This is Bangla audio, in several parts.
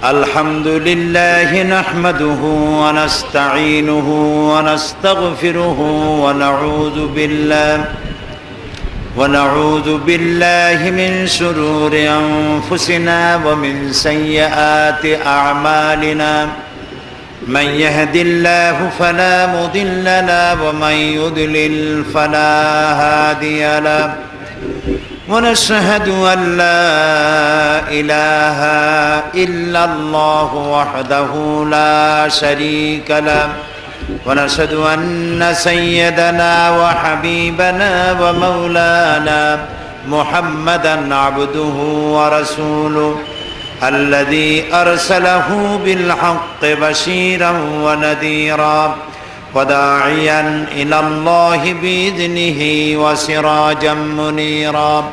الحمد لله نحمده ونستعينه ونستغفره ونعوذ بالله من شرور أنفسنا ومن سيئات أعمالنا من يهد الله فلا مضل له ومن يضلل فلا هادي له ونشهد أن لا إله إلا الله وحده لا شريك له ونشهد أن سيدنا وحبيبنا ومولانا محمدا عبده ورسوله الذي أرسله بالحق بشيرا ونذيرا وداعيا إلى الله بإذنه وسراجا منيرا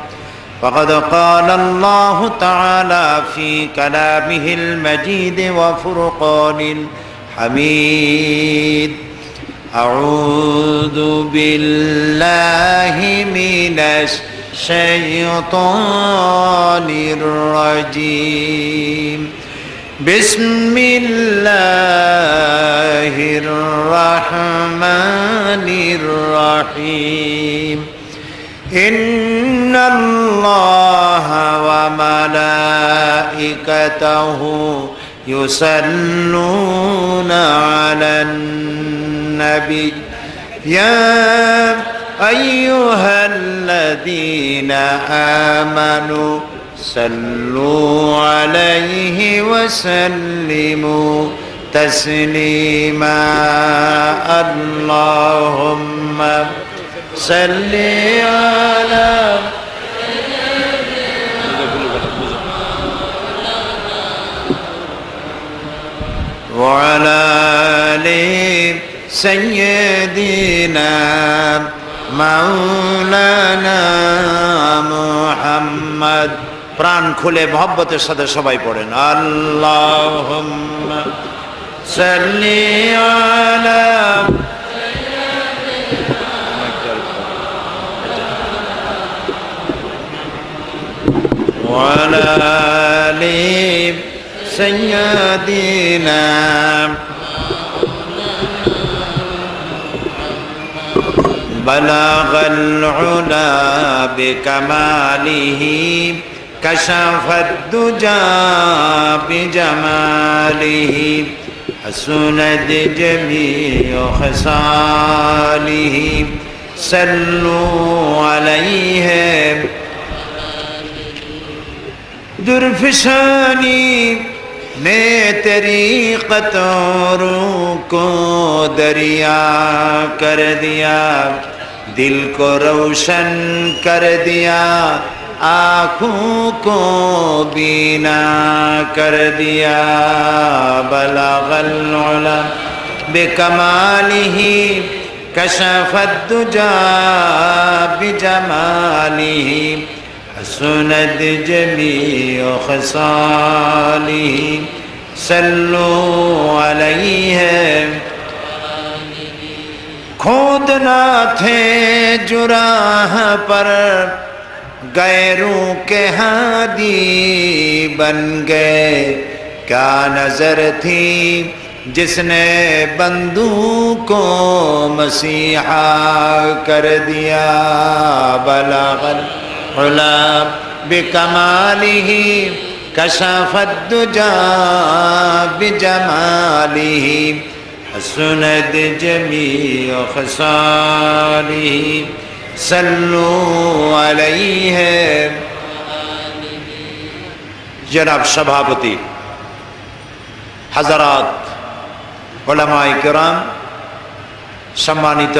فقد قال الله تعالى في كلامه المجيد وفرقان الحميد أعوذ بالله من الشيطان الرجيم بسم الله الرحمن الرحيم إن الله وملائكته يصلون على النبي يا أيها الذين آمنوا صلوا عليه وسلموا تسليما اللهم صل على وعلى آل سيدنا مولانا محمد প্রাণ খুলে মহব্বতের সাথে সবাই পড়েন আল্লাহুম্মা সাল্লি আলা ওয়া আলা আলি সাইয়্যিদিনা বালাগাল উলা বিকামালিহি كشف الدجى بجماله حسنت جميع خصاله صلوا عليه درفشانی نے تیری قطاروں کو دریا کر دیا دل کو روشن کر دیا آنکھوں کو بینا کر دیا بلغ العلا بکمالہ کشف الدجى بجمالہ حسنت جمیع خصالہ صلوا علیہ کھودنا تھے جو راہ پر غیروں کے ہادی بن گئے کیا نظر تھی جس نے بندوں کو مسیحا کر دیا بلغ العلا بکمالہ کشف الدجى بجمالہ حسنت جمیع خصالہ صلوا علیہ جناب সভাপতি হাজারাত উলামায়ে কেরাম সম্মানিত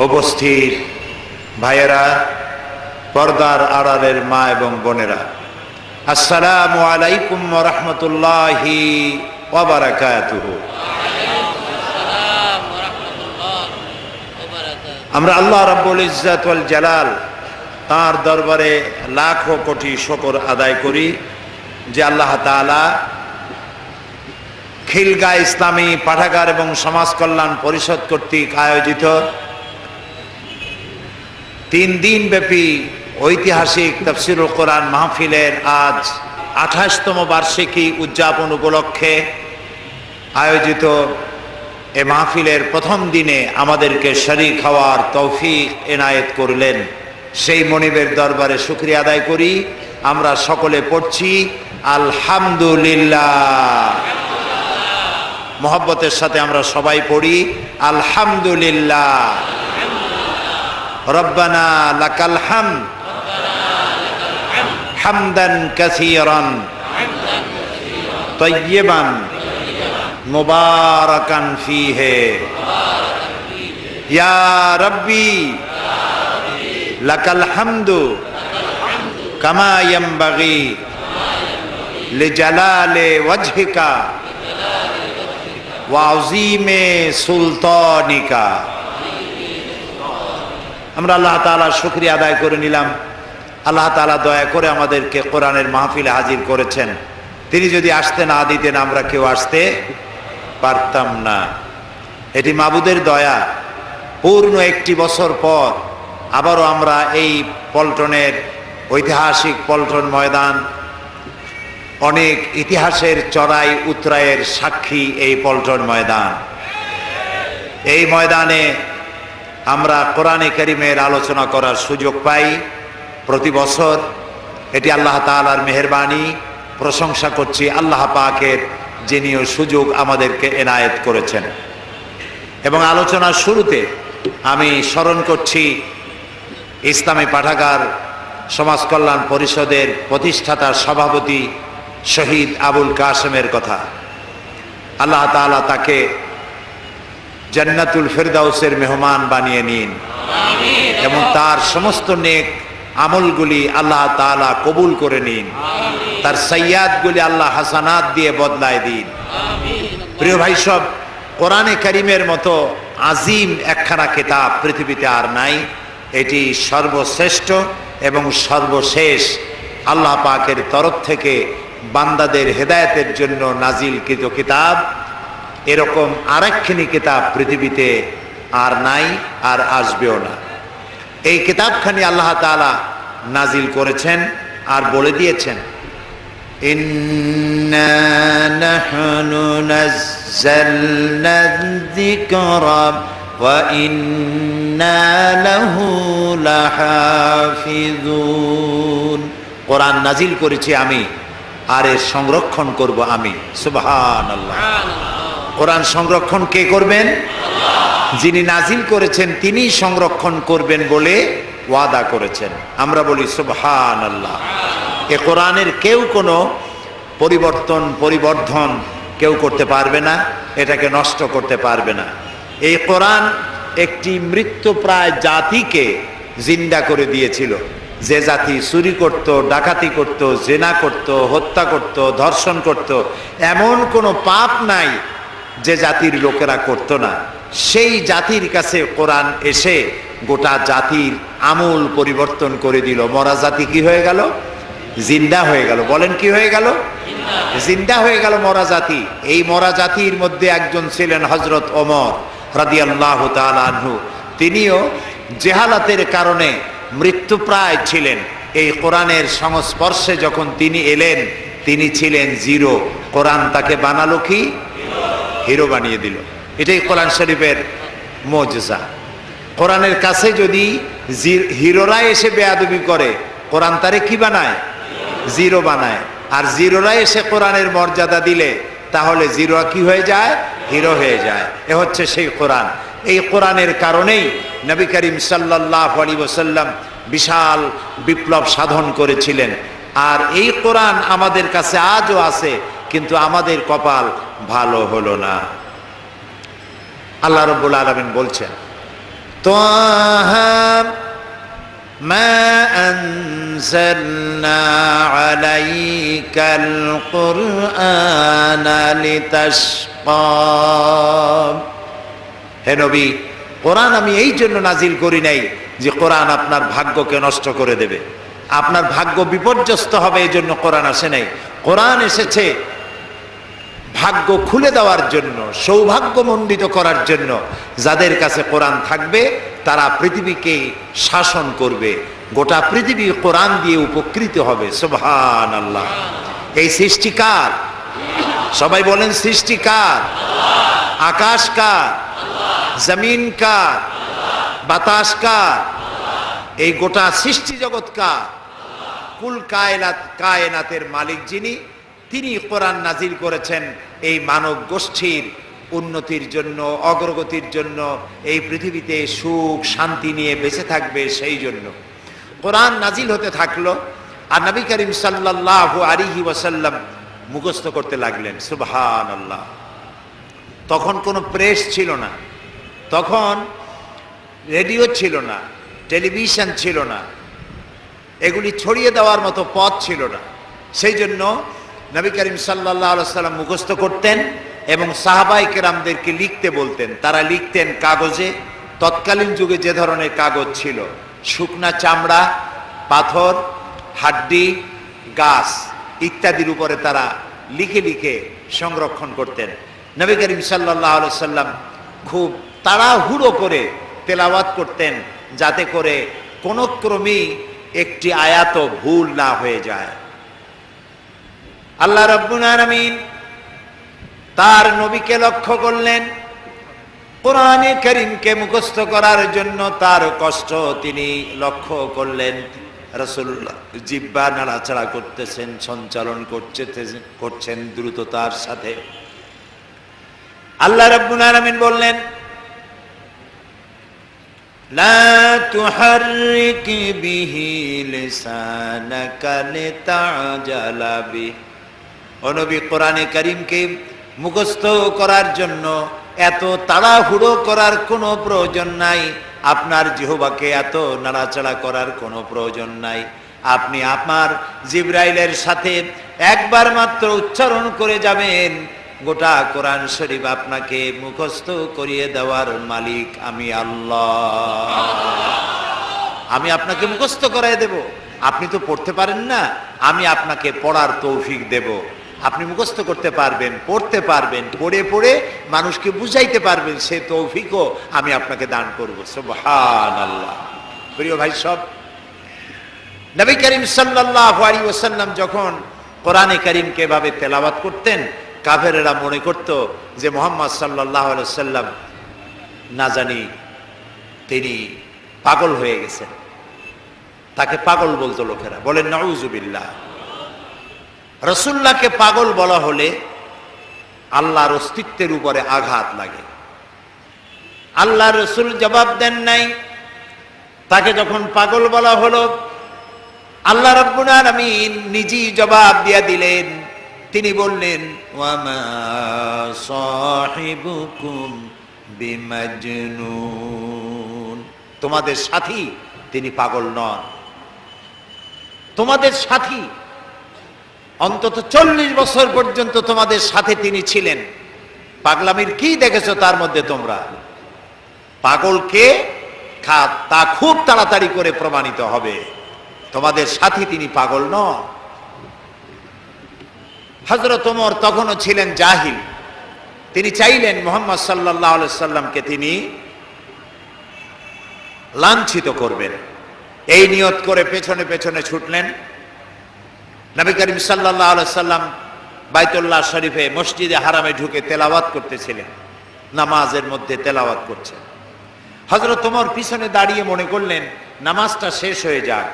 উপস্থিত ভাইয়েরা পর্দার আড়ালের মা এবং বোনেরা আসসালামু আলাইকুম ওয়া রাহমাতুল্লাহি ওয়া বারাকাতুহু আমরা আল্লাহ রাব্বুল ইজ্জত ওয়াল জালাল তার দরবারে লাখো কোটি শুকর আদায় করি যে আল্লাহ তাআলা খিলগাহ ইসলামী পাঠাগার এবং সমাজ কল্যাণ পরিষদ কর্তৃক আয়োজিত 3 দিন ব্যাপী ঐতিহাসিক তাফসীরুল কোরআন মাহফিলের আজ 28তম বার্ষিকী উদযাপন উপলক্ষে আয়োজিত এ মাহফিলের প্রথম দিনে আমাদেরকে শরীক হওয়ার তৌফিক এনায়েত করলেন। সেই মনিবের দরবারে শুকরিয়া আদায় করি। আমরা সকলে পড়ছি আলহামদুলিল্লাহ। মোহব্বতের সাথে আমরা সবাই পড়ি আলহামদুলিল্লাহ। রব্বানা লাকাল হামদ হামদান কাসীরান তাইয়্যিবান মুবারাকান ফীহি ইয়া রাব্বি লাকাল হামদু কামা ইয়ানবাগি লিজালালি ওয়াজহিকা ওয়া আযীমি সুলতানিকা। আমরা আল্লাহ তাআলার শুকরিয়া আদায় করে নিলাম। আল্লাহ তাআলা দয়া করে আমাদেরকে কোরআনের মাহফিলে হাজির করেছেন। তিনি যদি আসতে না দিতেন আমরা কেউ আসতে পারতাম না। এটি মাবুদের দয়া। পূর্ণ একটি বছর পর আবারও আমরা এই পল্টনের ঐতিহাসিক পল্টন ময়দান, অনেক ইতিহাসের চড়াই উতরাইয়ের সাক্ষী এই পল্টন ময়দান। এই ময়দানে আমরা কোরআনে কারীমের আলোচনা করার সুযোগ পাই প্রতি বছর। এটি আল্লাহ তাআলার মেহেরবানি। প্রশংসা করছি আল্লাহ পাকের, যিনি সুযোগ আমাদেরকে এনায়েত করেছেন। এবং আলোচনার শুরুতে আমি স্মরণ করছি ইসলামী পাঠাগার সমাজ কল্যাণ পরিষদের প্রতিষ্ঠাতার সভাপতি শহীদ আবুল কাসেমের কথা। আল্লাহ তাআলা তাকে জান্নাতুল ফেরদাউসের মেহমান বানিয়ে নিন এবং তার সমস্ত নেক আমলগুলি আল্লাহ তাআলা কবুল করে নিন। তার সাইয়াদগুলি আল্লাহ হাসানাত দিয়ে বদলায় দিন। প্রিয় ভাই সব, কোরআনে কারীমের মতো আজিম একখানা কিতাব পৃথিবীতে আর নাই। এটি সর্বশ্রেষ্ঠ এবং সর্বশেষ আল্লাহ পাকের তরফ থেকে বান্দাদের হেদায়েতের জন্য নাজিলকৃত কিতাব। এরকম আরেকখানি কিতাব পৃথিবীতে আর নাই, আর আসবেও না। এই কিতাবখানি আল্লাহ তাআলা নাজিল করেছেন আর বলে দিয়েছেন, ইন্না নাহনু নাযালনা যিকরা ওয়া ইন্না লাহু লাহাফিজুন। কোরআন নাজিল করেছি আমি, আর এর সংরক্ষণ করব আমি। সুবহানাল্লাহ। কোরআন সংরক্ষণ কে করবেন? যিনি নাজিল করেছেন তিনি সংরক্ষণ করবেন বলে ওয়াদা করেছেন। আমরা বলি সুবহানাল্লাহ। এ কোরআনের কেউ কোনো পরিবর্ধন কেউ করতে পারবে না, এটাকে নষ্ট করতে পারবে না। এই কোরআন একটি মৃত্যুপ্রায় জাতিকে জিন্দা করে দিয়েছিল। যে জাতি চুরি করত, ডাকাতি করত, জেনা করত, হত্যা করত, ধর্ষণ করত, এমন কোনো পাপ নাই যে জাতির লোকেরা করত না। সেই জাতির কাছে কোরআন এসে গোটা জাতির আমূল পরিবর্তন করে দিল। মরা জাতি কি হয়ে গেল? জিন্দা হয়ে গেল। বলেন কি হয়ে গেল? জিন্দা হয়ে গেল মরা জাতি। এই মরা জাতির মধ্যে একজন ছিলেন হযরত ওমর রাদিয়াল্লাহু তাআলা আনহু। তিনিও জেহালাতের কারণে মৃত্যুপ্রায় ছিলেন। এই কোরআনের সংস্পর্শে যখন তিনি এলেন, তিনি ছিলেন জিরো। কোরআন তাকে বানালো কি? হিরো বানিয়ে দিল। এটাই কোরআন শরীফের মুজিজা। কোরআনের কাছে যদি হিরোরা এসে বেয়াদবি করে, কোরআন তারে কি বানায়? জিরো বানায়। আর জিরোরা এসে কোরআনের মর্যাদা দিলে তাহলে জিরো কি হয়ে যায়? হিরো হয়ে যায়। এ হচ্ছে সেই কোরআন। এই কোরআনের কারণেই নবী করিম সাল্লাল্লাহু আলাইহি ওয়াসাল্লাম বিশাল বিপ্লব সাধন করেছিলেন। আর এই কোরআন আমাদের কাছে আজও আছে, কিন্তু আমাদের কপাল ভালো হলো না। আল্লাহ রাব্বুল আলামিন বলছেন, তাহা মা আনজালনা আলাইকাল কুরআনা লিতাশকা। হে নবী, কোরআন আমি এই জন্য নাজিল করি নাই যে কোরআন আপনার ভাগ্যকে নষ্ট করে দেবে, আপনার ভাগ্য বিপর্যস্ত হবে, এই জন্য কোরআন আসে নাই। কোরআন এসেছে ভাগ্য খুলে দেওয়ার জন্য, সৌভাগ্যমণ্ডিত করার জন্য। যাদের কাছে কোরআন থাকবে তারা পৃথিবীকে শাসন করবে, গোটা পৃথিবী কোরআন দিয়ে উপকৃত হবে। সুবহানাল্লাহ। এই সৃষ্টি কার? সবাই বলেন সৃষ্টি কার? আকাশ কার? জমিন কার? বাতাস কার? এই গোটা সৃষ্টি জগৎ কার? কুল কায়নাতের মালিক যিনি, তিনি কোরআন নাজিল করেছেন এই মানব গোষ্ঠীর উন্নতির জন্য, অগ্রগতির জন্য, এই পৃথিবীতে সুখ শান্তি নিয়ে বেঁচে থাকবে সেই জন্য কোরআন নাজিল হতে থাকলো। আর নবী করিম সাল্লাল্লাহু আলাইহি ওয়াসাল্লাম মুখস্থ করতে লাগলেন। সুবহানাল্লাহ। তখন কোনো প্রেস ছিল না, তখন রেডিও ছিল না, টেলিভিশন ছিল না, এগুলি ছড়িয়ে দেওয়ার মতো পথ ছিল না। সেই জন্য নবী করিম সাল্লাল্লাহু আলাইহি ওয়াসাল্লাম মুখস্থ করতেন এবং সাহাবায়ে কেরামদেরকে লিখতে বলতেন। তারা লিখতেন কাগজে। তৎকালীন যুগে যে ধরনের কাগজ ছিল, শুকনা চামড়া, পাথর, হাড্ডি, গাছ ইত্যাদির উপরে তারা লিখে লিখে সংরক্ষণ করতেন। নবী করিম সাল্লাল্লাহু আলাইহি ওয়াসাল্লাম খুব তাড়াহুড়ো করে তেলাওয়াত করতেন, যাতে করে কোনো ক্রমেই একটি আয়াতও ভুল না হয়ে যায়। আল্লাহ রাব্বুল আলামিন তার নবীকে লক্ষ্য করলেন, কোরআনে কারীমকে মুখস্থ করার জন্য তার কষ্ট তিনি লক্ষ্য করলেন। রাসূলুল্লাহ জিহ্বা নাড়াচাড়া করতেছেন, সঞ্চালন করছেন দ্রুততার সাথে। আল্লাহ রাব্বুল আলামিন বললেন, লা তুহাররিক বিহি লিসানাকা লিতাজালা বিহি। ও নবী, কোরআনে কারীমকে মুখস্থ করার জন্য এত তাড়াহুড়ো করার কোনো প্রয়োজন নাই, আপনার জিহ্বাকে এত নাড়াচাড়া করার কোনো প্রয়োজন নাই। আপনি আপনার জিবরাইলের সাথে একবার মাত্র উচ্চারণ করে যাবেন, গোটা কোরআন শরীফ আপনাকে মুখস্থ করিয়ে দেওয়ার মালিক আমি আল্লাহ। আমি আপনাকে মুখস্থ করাই দেব। আপনি তো পড়তে পারেন না, আমি আপনাকে পড়ার তৌফিক দেব। আপনি মুখস্থ করতে পারবেন, পড়তে পারবেন, পড়ে পড়ে মানুষকে বুঝাইতে পারবেন, সে তৌফিকও আমি আপনাকে দান করব। সুবহানাল্লাহ। প্রিয় ভাই সব, নবী করিম সাল্লাল্লাহু আলাইহি ওয়াসাল্লাম যখন কোরআনে কারীমকে এভাবে তেলাওয়াত করতেন, কাফেরেরা মনে করত যে মুহাম্মদ সাল্লাল্লাহু আলাইহি ওয়াসাল্লাম না জানি তিনি পাগল হয়ে গেছেন। তাকে পাগল বলতো লোকেরা। বলেন নাউযুবিল্লাহ। রাসূলুল্লাহকে পাগল বলা হলে আল্লাহর অস্তিত্বের উপরে আঘাত লাগে। আল্লাহ রাসূল জবাব দেন নাই। তাকে যখন পাগল বলা হলো, আল্লাহ রাব্বুল আলামিন নিজেই জবাব দিয়ে দিলেন। তিনি বললেন, ওয়ামা সাহিবুকুম বিমাজনুন। তোমাদের সাথী তিনি পাগল নন। তোমাদের সাথী অন্তত 40 বছর পর্যন্ত তোমাদের সাথে তিনি ছিলেন। পাগলামির কি দেখেছো তার মধ্যে তোমরা? পাগলকে তা খুব তাড়াতাড়ি করে প্রমাণিত হবে। তোমাদের সাথী তিনি পাগল নন। হযরত ওমর তখনও ছিলেন জাহিল। তিনি চাইলেন মুহাম্মদ সাল্লাল্লাহু আলাইহি সাল্লামকে তিনি লাঞ্ছিত করবেন। এই নিয়ত করে পেছনে পেছনে ছুটলেন। নবী করিম সাল্লাল্লাহু আলাইহি সাল্লাম বাইতুল্লাহ শরীফে মসজিদে হারামে ঢুকে তেলাওয়াত করতেছিলেন, নামাজের মধ্যে তেলাওয়াত করছেন। হযরত ওমর পিছনে দাঁড়িয়ে মনে করলেন নামাজটা শেষ হয়ে যাক,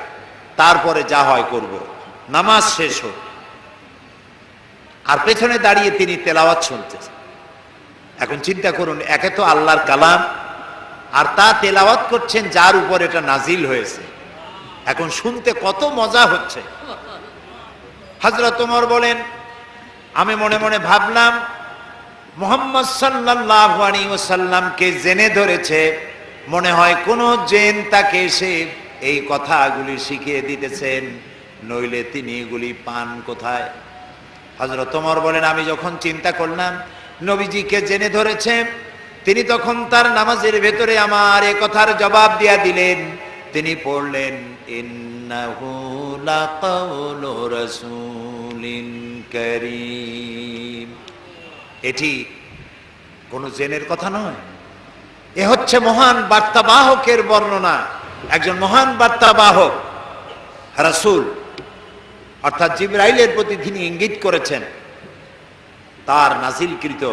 তারপরে যা হয় করব। নামাজ শেষ হোক। আর পেছনে দাঁড়িয়ে তিনি তেলাওয়াত শুনতেছেন। এখন চিন্তা করুন, একে তো আল্লাহর কালাম, আর তা তেলাওয়াত করছেন যার উপর এটা নাজিল হয়েছে। এখন শুনতে কত মজা হচ্ছে। হযরত ওমর বলেন, আমি মনে মনে ভাবলাম মুহাম্মদ সাল্লাল্লাহু আলাইহি ওয়াসাল্লামকে জেনে ধরেছে। মনে হয় কোনো জেন তাকে এসে এই কথাগুলি শিখিয়ে দিতেছেন, নইলে তিনি এগুলি পান কোথায়? হযরত ওমর বলেন, আমি যখন চিন্তা করলাম নবীজিকে জেনে ধরেছে, তিনি তখন তার নামাজের ভেতরে আমার এ কথার জবাব দিয়া দিলেন। তিনি পড়লেন, ইন্নাহু লাকাউলু রাসূলিন কারীম। এটি কোনো জেনের কথা নয়, এ হচ্ছে মহান বার্তাবাহকের বর্ণনা। একজন মহান বার্তাবাহক রাসূল অর্থাৎ জিবরাইলের প্রতি তিনি ইঙ্গিত করেছেন, তার নাজিলকৃত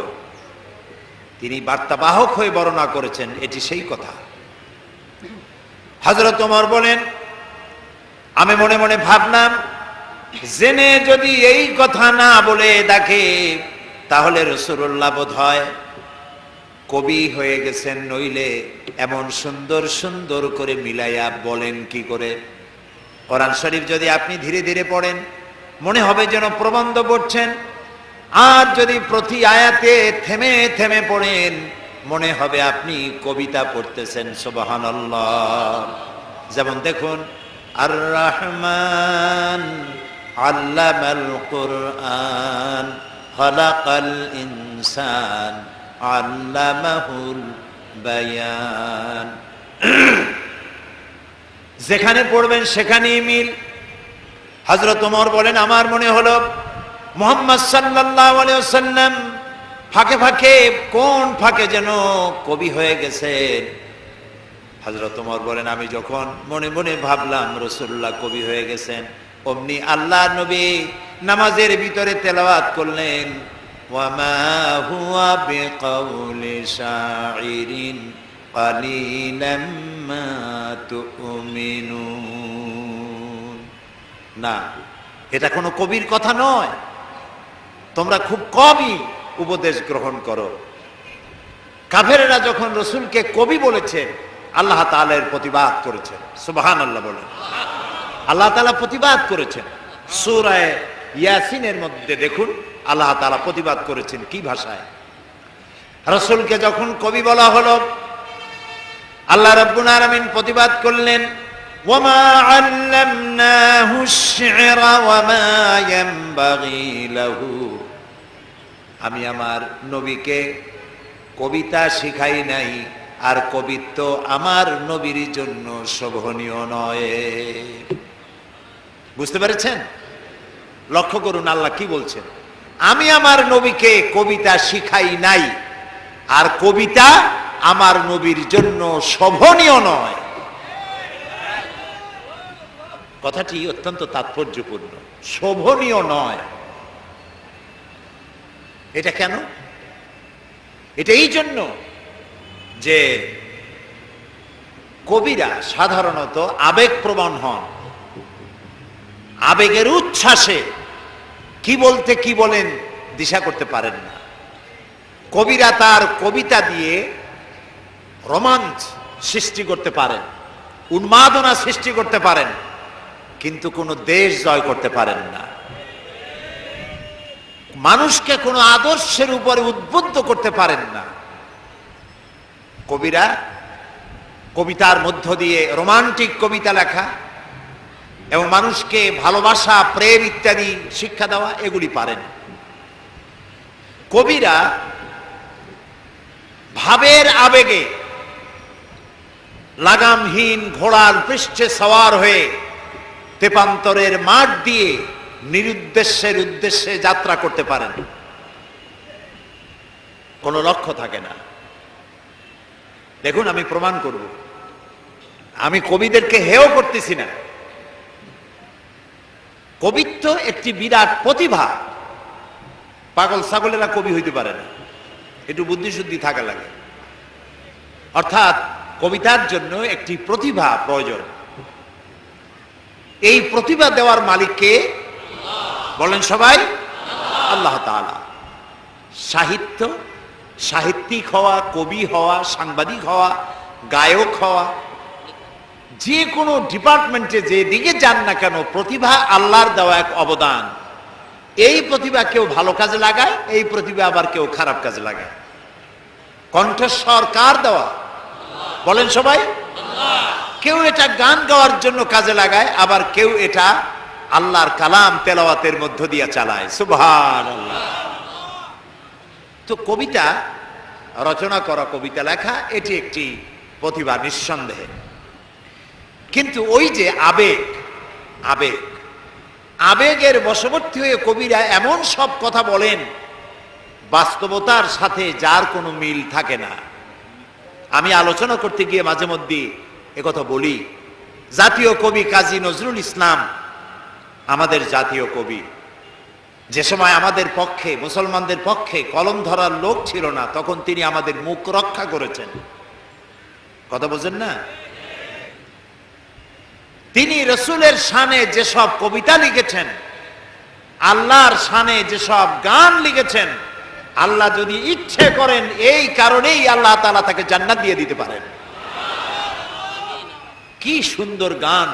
তিনি বার্তাবাহক হয়ে বর্ণনা করেছেন, এটি সেই কথা। হযরত ওমর বলেন, আমি মনে মনে ভাবলাম, জেনে যদি এই কথা না বলে দেখে তাহলে রাসূলুল্লাহ বোধহয় কবি হয়ে গেছেন, নইলে এমন সুন্দর সুন্দর করে মিলাইয়া বলেন কি করে। কোরআন শরীফ যদি আপনি ধীরে ধীরে পড়েন মনে হবে যেন প্রবন্ধ পড়ছেন, আর যদি প্রতি আয়াতে থেমে থেমে পড়েন মনে হবে আপনি কবিতা পড়তেছেন। সুবহানাল্লাহ। যেমন দেখুন, আর রহমান আল্লামাল কুরআন খালাকাল ইনসান আল্লামাহুল বায়ান। যেখানে পড়বেন সেখানেই মিল। হযরত ওমর বলেন, আমার মনে হলো মুহাম্মদ সাল্লাল্লাহু আলাইহি ওয়াসাল্লাম ফাঁকে ফাঁকে কোন ফাঁকে যেন কবি হয়ে গেছেন। হযরত ওমর বলেন, আমি যখন মনে মনে ভাবলাম রাসূলুল্লাহ কবি হয়ে গেছেন, অমনি আল্লাহ নবী নামাজের ভিতরে তেলাওয়াত করলেন, ওয়ামা হুয়া বিকাউলি শাইরিন কালিলাম মা তুমিনুন। না, এটা কোনো কবির কথা নয়, তোমরা খুব কমই উপদেশ গ্রহণ করো। কাফেরেরা যখন রাসূলকে কবি বলেছে, আল্লাহ তাআলা এর প্রতিবাদ করেছেন। সুবহানাল্লাহ বলেন। আল্লাহ তাআলা প্রতিবাদ করেছেন। সূরা ইয়াসিনের মধ্যে দেখুন আল্লাহ তাআলা প্রতিবাদ করেছেন কি ভাষায়। রাসূলকে যখন কবি বলা হলো, আল্লাহ রাব্বুল আলামিন প্রতিবাদ করলেন, ওয়ামা আল্লামনাহু আশ-শি'রা ওয়ামা ইয়ানবাগি লাহু। আমি আমার নবীকে কবিতা শিখাই নাই, আর কবিত্ব আমার নবীর জন্য শোভনীয় নয়। বুঝতে পেরেছেন? লক্ষ্য করুন আল্লাহ কি বলছেন, আমি আমার নবীকে কবিতা শিখাই নাই, আর কবিতা আমার নবীর জন্য শোভনীয় নয়। কথাটি অত্যন্ত তাৎপর্যপূর্ণ। শোভনীয় নয়, এটা কেন? এটা এই জন্য যে কবিরা সাধারণত আবেগপ্রবণ হন, আবেগের উচ্ছ্বাসে কি বলতে কি বলেন দিশা করতে পারেন না। কবিরা তার কবিতা দিয়ে রোমাঞ্চ সৃষ্টি করতে পারেন, উন্মাদনা সৃষ্টি করতে পারেন, কিন্তু কোনো দেশ জয় করতে পারেন না। মানুষকে কোনো আদর্শের উপরে উদ্বুদ্ধ করতে পারেন না। কবিরা কবিতার মধ্য দিয়ে রোমান্টিক কবিতা লেখা এবং মানুষকে ভালোবাসা, প্রেম ইত্যাদি শিক্ষা দেওয়া, এগুলি পারেন। কবিরা ভাবের আবেগে লাগামহীন ঘোড়ার পৃষ্ঠে সওয়ার হয়ে তেপান্তরের মাঠ দিয়ে নিরুদ্দেশ্যের উদ্দেশ্যে যাত্রা করতে পারেন, কোনো লক্ষ্য থাকে না। দেখুন, আমি প্রমাণ করব, আমি কবিদেরকে হেয় করতেছি না। কবিত্ব একটি বিরাট প্রতিভা। পাগল ছাগলেরা কবি হইতে পারে না, একটু বুদ্ধিশুদ্ধি থাকা লাগে। অর্থাৎ কবিতার জন্য একটি প্রতিভা প্রয়োজন। এই প্রতিভা দেওয়ার মালিককে বলেন সবাই, আল্লাহ তাআলা। সাহিত্য, সাহিত্যিক হওয়া, কবি হওয়া, সাংবাদিক হওয়া, গায়ক হওয়া, যে কোনো ডিপার্টমেন্টে যে দিকে যান না কেন, প্রতিভা আল্লাহর দেওয়া এক অবদান। এই প্রতিভা কেউ ভালো কাজে লাগায়, এই প্রতিভা আবার কেউ খারাপ কাজে লাগায়। কণ্ঠস্বর কার দেওয়া বলেন সবাই? কেউ এটা গান গাওয়ার জন্য কাজে লাগায়, আবার কেউ এটা আল্লাহর কালাম তেলাওয়াতের মধ্য দিয়ে চালায়। সুবহানাল্লাহ। তো কবিতা রচনা করা, কবিতা লেখা, এটি একটি প্রতিভা নিঃসন্দেহে। কিন্তু ওই যে আবেগ, আবেগ আবেগের বশবর্তী হয়ে কবিরা এমন সব কথা বলেন বাস্তবতার সাথে যার কোনো মিল থাকে না। আমি আলোচনা করতে গিয়ে মাঝে মধ্যে একথা বলি, জাতীয় কবি কাজী নজরুল ইসলাম আমাদের জাতীয় কবি। যে সময় আমাদের পক্ষে, মুসলমানদের পক্ষে কলম ধরার লোক ছিল না, তখন তিনি আমাদের মুখ রক্ষা করেছেন। কথা বোঝেন না? তিনি রসুলের শানে যেসব কবিতা লিখেছেন, আল্লাহর শানে যেসব গান লিখেছেন, আল্লাহ যদি ইচ্ছে করেন এই কারণেই আল্লাহ তাআলা তাকে জান্নাত দিয়ে দিতে পারেন। কি সুন্দর গান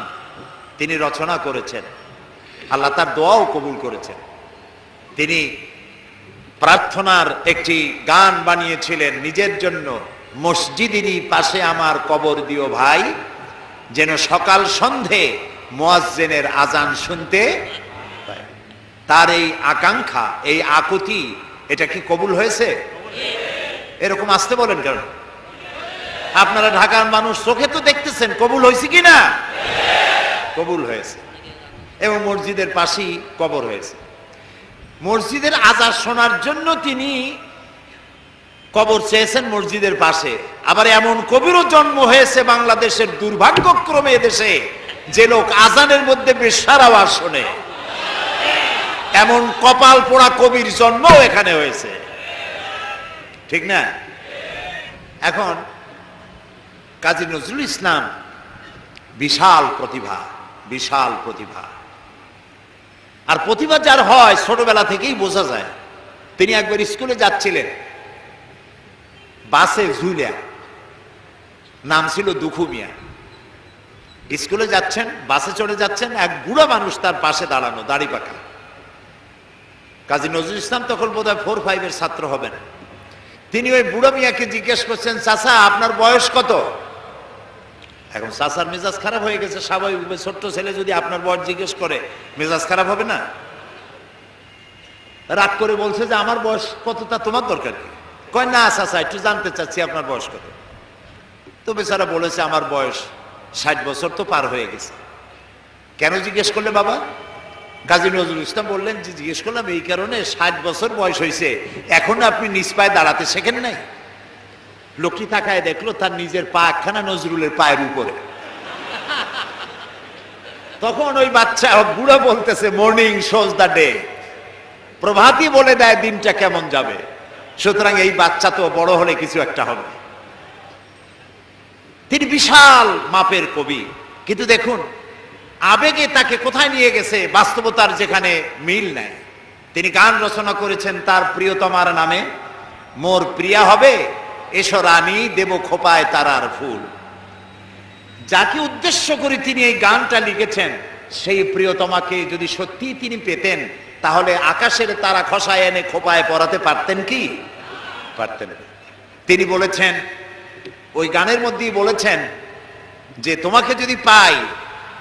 তিনি রচনা করেছেন, আল্লাহ তার দোয়াও কবুল করেছেন। তিনি প্রার্থনার একটি গান বানিয়েছিলেন নিজের জন্য, মসজিদেরই পাশে আমার কবর দিও ভাই, যেন সকাল সন্ধে মুয়াজ্জিনের আজান শুনতে পাই। তার এই আকাঙ্ক্ষা, এই আকুতি, এটা কি কবুল হয়েছে? এরকম আসতে বলেন কেন? আপনারা ঢাকার মানুষ, চোখে তো দেখতেছেন কবুল হয়েছে কিনা? কবুল হয়েছে। এবং মসজিদের পাশেই কবর হয়েছে। মসজিদের আজান শোনার জন্য তিনি কবর চেয়েছেন মসজিদের পাশে। আবার এমন কবিরও জন্ম হয়েছে বাংলাদেশের, দুর্ভাগ্যক্রমে এদেশে, যে লোক আজানের মধ্যে বেশ্যার আওয়াজ শোনে। এমন কপাল পোড়া কবির জন্ম এখানে হয়েছে, ঠিক না? এখন কাজী নজরুল ইসলাম বিশাল প্রতিভা, বিশাল প্রতিভা। আর প্রতিভা যার হয় ছোটবেলা থেকেই বোঝা যায়। তিনি একবার স্কুলে যাচ্ছিলেন, বাসে ঝুলিয়া, নাম ছিল দুখু মিয়া। স্কুলে যাচ্ছেন, বাসে চড়ে যাচ্ছেন, এক বুড়া মানুষ তার পাশে দাঁড়ানো, দাড়ি পাকা। কাজী নজরুল ইসলাম তখন বোধহয় 4-5 ছাত্র হবেন। তিনি ওই বুড়া মিয়াকে জিজ্ঞেস করছেন, চাচা আপনার বয়স কত? এখন চাচার মেজাজ খারাপ হয়ে গেছে, স্বাভাবিক। ছোট্ট ছেলে যদি আপনার বয়স জিজ্ঞেস করে, মেজাজ খারাপ হবে না? রাগ করে বলছে যে আমার বয়স কত, তা তোমার দরকার কি? কয় না চাচা, একটু জানতে চাচ্ছি আপনার বয়স কত। তো বেচারা বলেছে আমার বয়স 60 বছর তো পার হয়ে গেছে। কেন জিজ্ঞেস করলে বাবা? কাজী নজরুল ইসলাম বললেন যে জিজ্ঞেস করলাম এই কারণে, 60 বছর বয়স হয়েছে, এখন আপনি নিজ পায়ে দাঁড়াতে শেখেন নাই। লোকটি তাকায় দেখলো তার নিজের পা একখানা নজরুলের পায়ের উপরে। তখন ওই বাচ্চা বুড়া বলতেছে, মর্নিং শোজ দ্য ডে, প্রভাতই বলে দেয় দিনটা কেমন যাবে। সুতরাং এই বাচ্চা তো বড় হলে কিছু একটা হবে। তিনি বিশাল মাপের কবি, কিন্তু দেখুন আবেগে তাকে কোথায় নিয়ে গেছে, বাস্তবতার যেখানে মিল নেয়। তিনি গান রচনা করেছেন তার প্রিয়তমার নামে, মোর প্রিয়া হবে এসো রানী, দেব খোপায় তারার ফুল। যাকে উদ্দেশ্য করে তিনি এই গানটা লিখেছেন, সেই প্রিয়তমাকে যদি সত্যি তিনি পেতেন, তাহলে আকাশের তারা খসায় এনে খোপায় পরাতে পারতেন কি? পারতেন। তিনি বলেছেন, ওই গানের মধ্যেই বলেছেন যে তোমাকে যদি পাই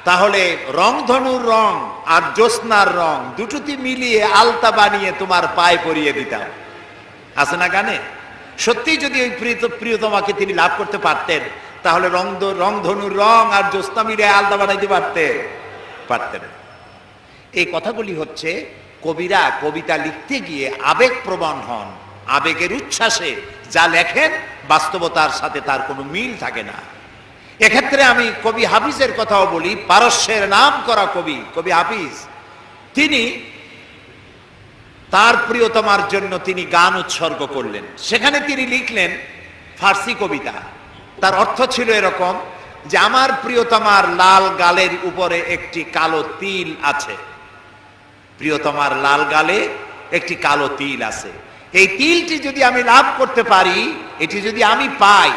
তাহলে রংধনুর রং আর জ্যোৎস্নার রং দুটোতে মিলিয়ে আলতা বানিয়ে তোমার পায়ে পরিয়ে দিতাম। আছে না গানে? সত্যি যদি ওই প্রিয়তমাকে তিনি লাভ করতে পারতেন, তাহলে রংধনুর রং আর জ্যোৎস্না মিলিয়ে আলতা বানাইতে পারতেন। এই কথাগুলি হচ্ছে কবিরা কবিতা লিখতে গিয়ে আবেগ প্রবণ হন, আবেগের উচ্ছ্বাসে যা লেখেন বাস্তবতার সাথে তার কোনো মিল থাকে না। এক্ষেত্রে আমি কবি হাফিজের কথাও বলি, পারস্যের নাম করা কবি, কবি হাফিজ। তিনি তার প্রিয়তমার জন্য তিনি গান উৎসর্গ করলেন। সেখানে তিনি লিখলেন ফার্সি কবিতা। তার অর্থ ছিল এরকম যে আমার প্রিয়তমার লাল গালের উপরে একটি কালো তিল আছে, প্রিয়তমার লাল গালে একটি কালো তিল আছে। এই তিলটি যদি আমি লাভ করতে পারি, এটি যদি আমি পাই,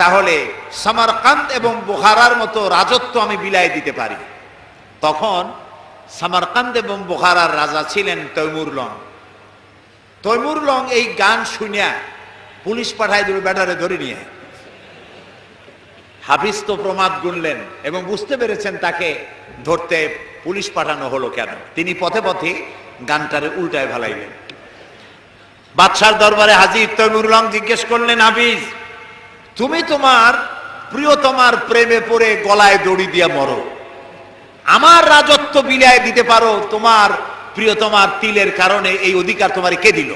তাহলে সামারকান্দ এবং বুখারার মতো রাজত্ব আমি বিলাই দিতে পারি। তখন সামারকান্দ এবং বুখারার রাজা ছিলেন তৈমুর লং। তৈমুর লং এই গান শুনিয়া পুলিশ পাঠায় দিল, ব্যাটারে ধরে নিয়ে। হাফিজ তো প্রমাদ গুনলেন এবং বুঝতে পেরেছেন তাকে ধরতে পুলিশ পাঠানো হলো কেন। তিনি পথে পথে গানটারে উল্টায় ভালাইলেন। বাদশার দরবারে হাজির তৈমুর লং জিজ্ঞেস করলেন, হাফিজ তুমি তোমার প্রিয়তমার প্রেমে পড়ে গলায় দড়ি দিয়া মরো, আমার রাজত্ব বিলাই দিতে পারো, তোমার প্রিয়তমার তিলের কারণে এই অধিকার তোমার কে দিল?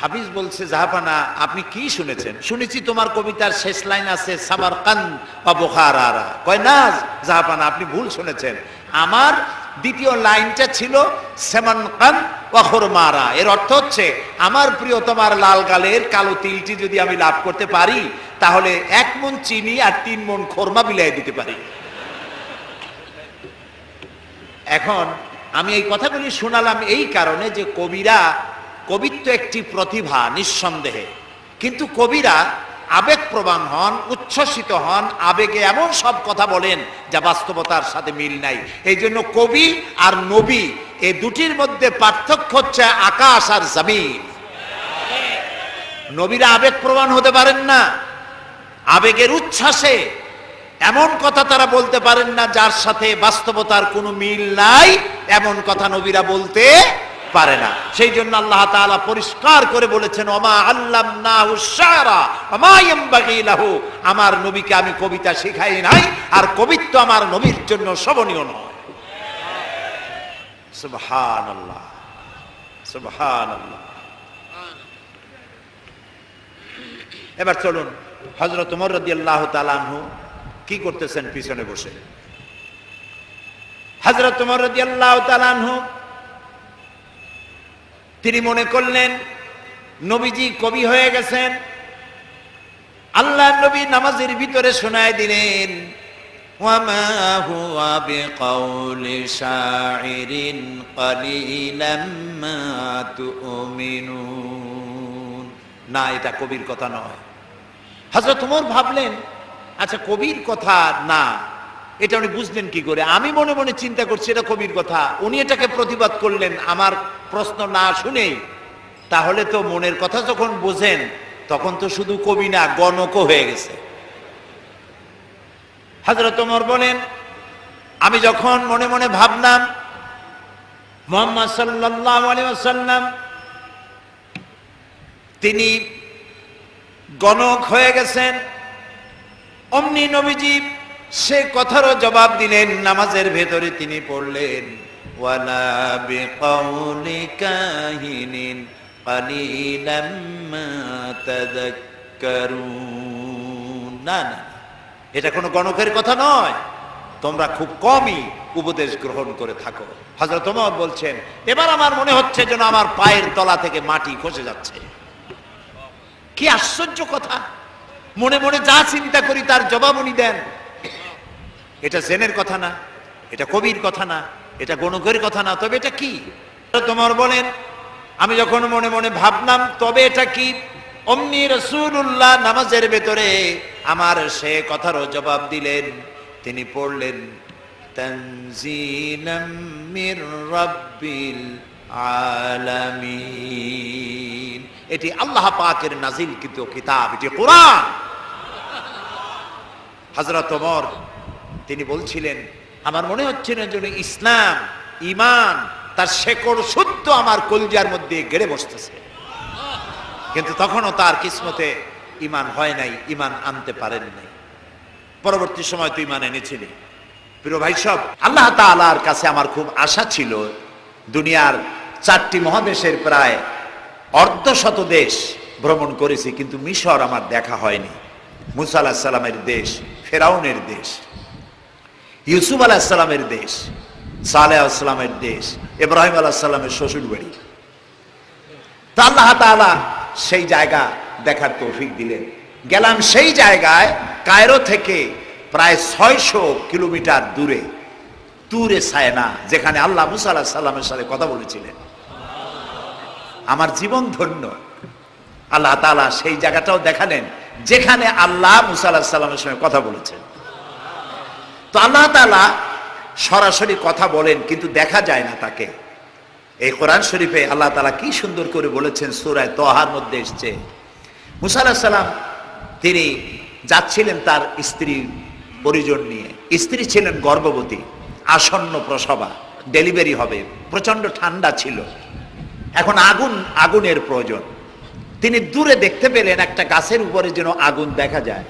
হাফিজ বলছে, জাহাপানা আপনি কি শুনেছেন? শুনেছি তোমার কবিতার শেষ লাইন আছে সামারকান্দ বা বুখারা। কয় না জাহাপানা, আপনি ভুল শুনেছেন। আমার দ্বিতীয় লাইনটা ছিল সেমানকান ওয়া খুরমারা। এর অর্থ হচ্ছে আমার প্রিয় তোমার লাল গালের কালো তিলটি যদি আমি লাভ করতে পারি, তাহলে 1 মণ চিনি আর 3 মণ খোরমা বিলাই দিতে পারি। এখন আমি এই কথাগুলি শোনালাম এই কারণে যে কবিত্ব একটি প্রতিভা নিঃসন্দেহে, কিন্তু কবিরা আবেগপ্রবণ হন, উচ্ছ্বসিত হন, আবেগে এমন সব কথা বলেন যা বাস্তবতার সাথে মিল নাই। এই জন্য কবি আর নবী এই দুটির মধ্যে পার্থক্য হচ্ছে আকাশ আর জমিন। নবীরা আবেগপ্রবণ হতে পারেন না, আবেগের উচ্ছ্বাসে এমন কথা তারা বলতে পারেন না যার সাথে বাস্তবতার কোনো মিল নাই, এমন কথা নবীরা বলতে পারে না। সেই জন্য আল্লাহ তাআলা পরিষ্কার করে বলেছেন, ওমা আল্লামনাহু শায়রা ওমা ইয়ামবাগি লাহু, আমার নবীকে আমি কবিতা শেখাই নাই, আর কবিত্ব আমার নবীর জন্য শোভনীয় নয়। সুবহানাল্লাহ, সুবহানাল্লাহ। এবার চলুন, হযরত ওমর রাদিয়াল্লাহু তাআলা আনহু কি করতেছেন পিছনে বসে। হযরত ওমর রাদিয়াল্লাহু তাআলা আনহু তিনি মনে করলেন নবীজি কবি হয়ে গেছেন। আল্লাহর নবী নামাজের ভিতরে শোনায় দিলেন, ওয়ামা হুয়া বিকাউলি শাইরিন কালিলাম মা তুমিনুন। না, এটা কবির কথা নয়। হযরত ওমর ভাবলেন, আচ্ছা কবির কথা না, এটা উনি বুঝলেন কি করে? আমি মনে মনে চিন্তা করছি এটা কবির কথা, উনি এটাকে প্রতিবাদ করলেন আমার প্রশ্ন না শুনেই। তাহলে তো মনের কথা যখন বোঝেন তখন তো শুধু কবি না, গণকও হয়ে গেছে। হযরত ওমর বলেন, আমি যখন মনে মনে ভাবলাম মুহাম্মদ সাল্লাল্লাহু আলাইহি ওয়াসাল্লাম তিনি গণক হয়ে গেছেন, অমনি নবীজি সে কথারও জবাব দিলেন। নামাজের ভেতরে তিনি পড়লেন, ওয়ালা বিকাউলি কাহিনিন কালিলাম মা তাযাক্কারুন। না না, এটা কোনো গণকের কথা নয়, তোমরা খুব কমই উপদেশ গ্রহণ করে থাকো। হযরত ওমর বলছেন, এবার আমার মনে হচ্ছে যেন আমার পায়ের তলা থেকে মাটি খসে যাচ্ছে। কি আশ্চর্য কথা! মনে মনে যা চিন্তা করি তার জবাব উনি দেন। এটা জেনের কথা না, এটা কবির কথা না, এটা গণকের কথা না, তবে এটা কি? তোমার বলেন, আমি যখন মনে মনে ভাবলাম তবে এটা কি, অমনি রাসূলুল্লাহ নামাজের ভেতরে আমার সে কথারও জবাব দিলেন। তিনি পড়লেন, তানজিলাম মির রাব্বিল আলামিন। এটি আল্লাহ পাকের নাজিলকৃত কিতাব, এটি কোরআন। হযরত ওমর তিনি বলছিলেন, আমার মনে হচ্ছে না যেন ইসলাম, ঈমান তার শেকড় শুদ্ধ আমার কলিজার মধ্যে গেড়ে বসতেছে। কিন্তু তখনও তার কিসমতে ঈমান হয় নাই, ঈমান আনতে পারেন নাই। পরবর্তী সময় তো ঈমান এনেছিলেন। প্রিয় ভাই সব, আল্লাহ তাআলার কাছে আমার খুব আশা ছিল। দুনিয়ার 4টি মহাদেশের প্রায় অর্ধশত দেশ ভ্রমণ করেছি, কিন্তু মিশর আমার দেখা হয়নি। মুসা আলাইহিস সালামের দেশ, ফেরাউনের দেশ, ইউসুফ আলাইহিস সালামের দেশ, সালেহ আলাইহিস সালামের দেশ, ইব্রাহিম আলাইহিস সালামের শ্বশুর বাড়ি। তা আল্লাহ তাআলা সেই জায়গা দেখার তৌফিক দিলেন। গেলাম সেই জায়গায়, কায়রো থেকে প্রায় 600 কিলোমিটার দূরে তুরে সায়না, যেখানে আল্লাহ মুসা আলাইহিস সালামের সাথে কথা বলেছিলেন। আমার জীবন ধন্য। আল্লাহ তাআলা সেই জায়গাটাও দেখালেন যেখানে আল্লাহ মুসা আলাইহিস সালামের সঙ্গে কথা বলেছেন। তো আল্লাহ তাআলা সরাসরি কথা বলেন, কিন্তু দেখা যায় না তাকে। এই কোরআন শরীফে আল্লাহ তাআলা কি সুন্দর করে বলেছেন, সূরা তাহার মধ্যে এসেছে, মুসা আলাইহিস সালাম তিনি যাচ্ছিলেন তার স্ত্রী পরিজন নিয়ে। স্ত্রী ছিলেন গর্ভবতী, আসন্ন প্রসবা, ডেলিভারি হবে, প্রচন্ড ঠান্ডা ছিল, এখন আগুনের প্রয়োজন। তিনি দূরে দেখতে পেলেন একটা গাছের উপরে যেন আগুন দেখা যায়।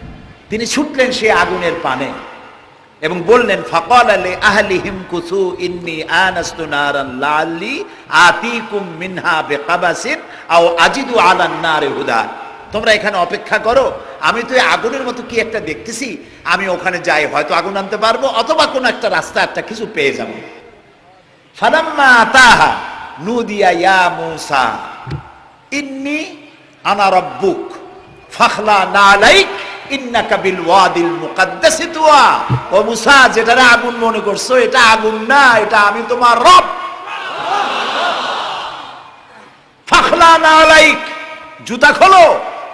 তিনি ছুটলেন সেই আগুনের পানে এবং বললেন, ফাকালা লি আহলিহিম কুসু ইন্নী আনাস্তু নারান লাআল্লি আতিকুম মিনহা বিকাবাসিন আও আজিদু আলান নারে হুদা, তোমরা এখানে অপেক্ষা করো, আমি তো আগুনের মতো কি একটা দেখতেছি, আমি ওখানে যাই, হয়তো আগুন আনতে পারবো, অথবা কোন একটা রাস্তা একটা কিছু পেয়ে যাবো। ফালাম্মা আতাহা নুদিয়া ইয়া মূসা ইন্নী আনা রাব্বুক ফাখলা নালাইক ইন্নাকা বিল ওয়াদিল মুকাদ্দাসি তুয়া। ও মূসা, যেটারে আগুন মনে করছো এটা আগুন না, এটা আমি তোমার রব। ফাখলা নালাইক, জুতা খোলো,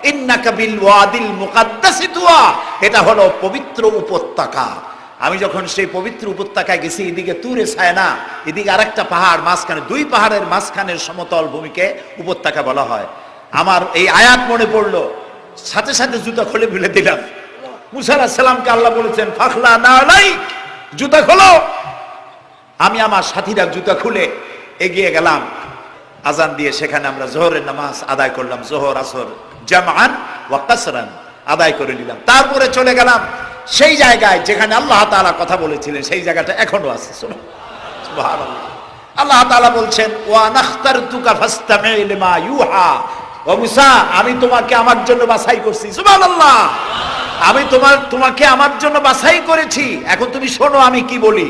ইন্নাকা বিল ওয়াদিল মুকাদ্দাসি তুয়া, এটা হলো পবিত্র উপত্যকা। আমি যখন সেই পবিত্র উপত্যকায় গেছি, এদিকে তুরে সায়না, এদিকে আরেকটা পাহাড়, মাঝখানে দুই পাহাড়ের মাঝখানের সমতল ভূমিকে উপত্যকা বলা হয়। আমার এই আয়াত মনে পড়লো, সাথে সাথে জুতা খুলে ফেলে দিলাম। মূসা আলাইহিস সালামকে আল্লাহ বলেছেন ফাখলা নালাইক, জুতা খোলো। আমি আমার সাথীরা জুতা খুলে এগিয়ে গেলাম, আজান দিয়ে সেখানে আমরা জোহরের নামাজ আদায় করলাম, জোহর আসর জামআন ওয়া কাসরান আদায় করে নিলাম। তারপরে চলে গেলাম সেই জায়গায় যেখানে আল্লাহ তাআলা কথা বলেছিলেন, সেই জায়গাটা এখনো আছে। সুবহানাল্লাহ। আল্লাহ তাআলা বলছেন ওয়া নাখতারতুকা ফাসতামি লিমা ইউহা, ও মূসা, আমি তোমাকে আমার জন্য বাছাই করছি। সুবহানাল্লাহ। আমি তোমাকে আমার জন্য বাছাই করেছি, এখন তুমি শোনো আমি কি বলি।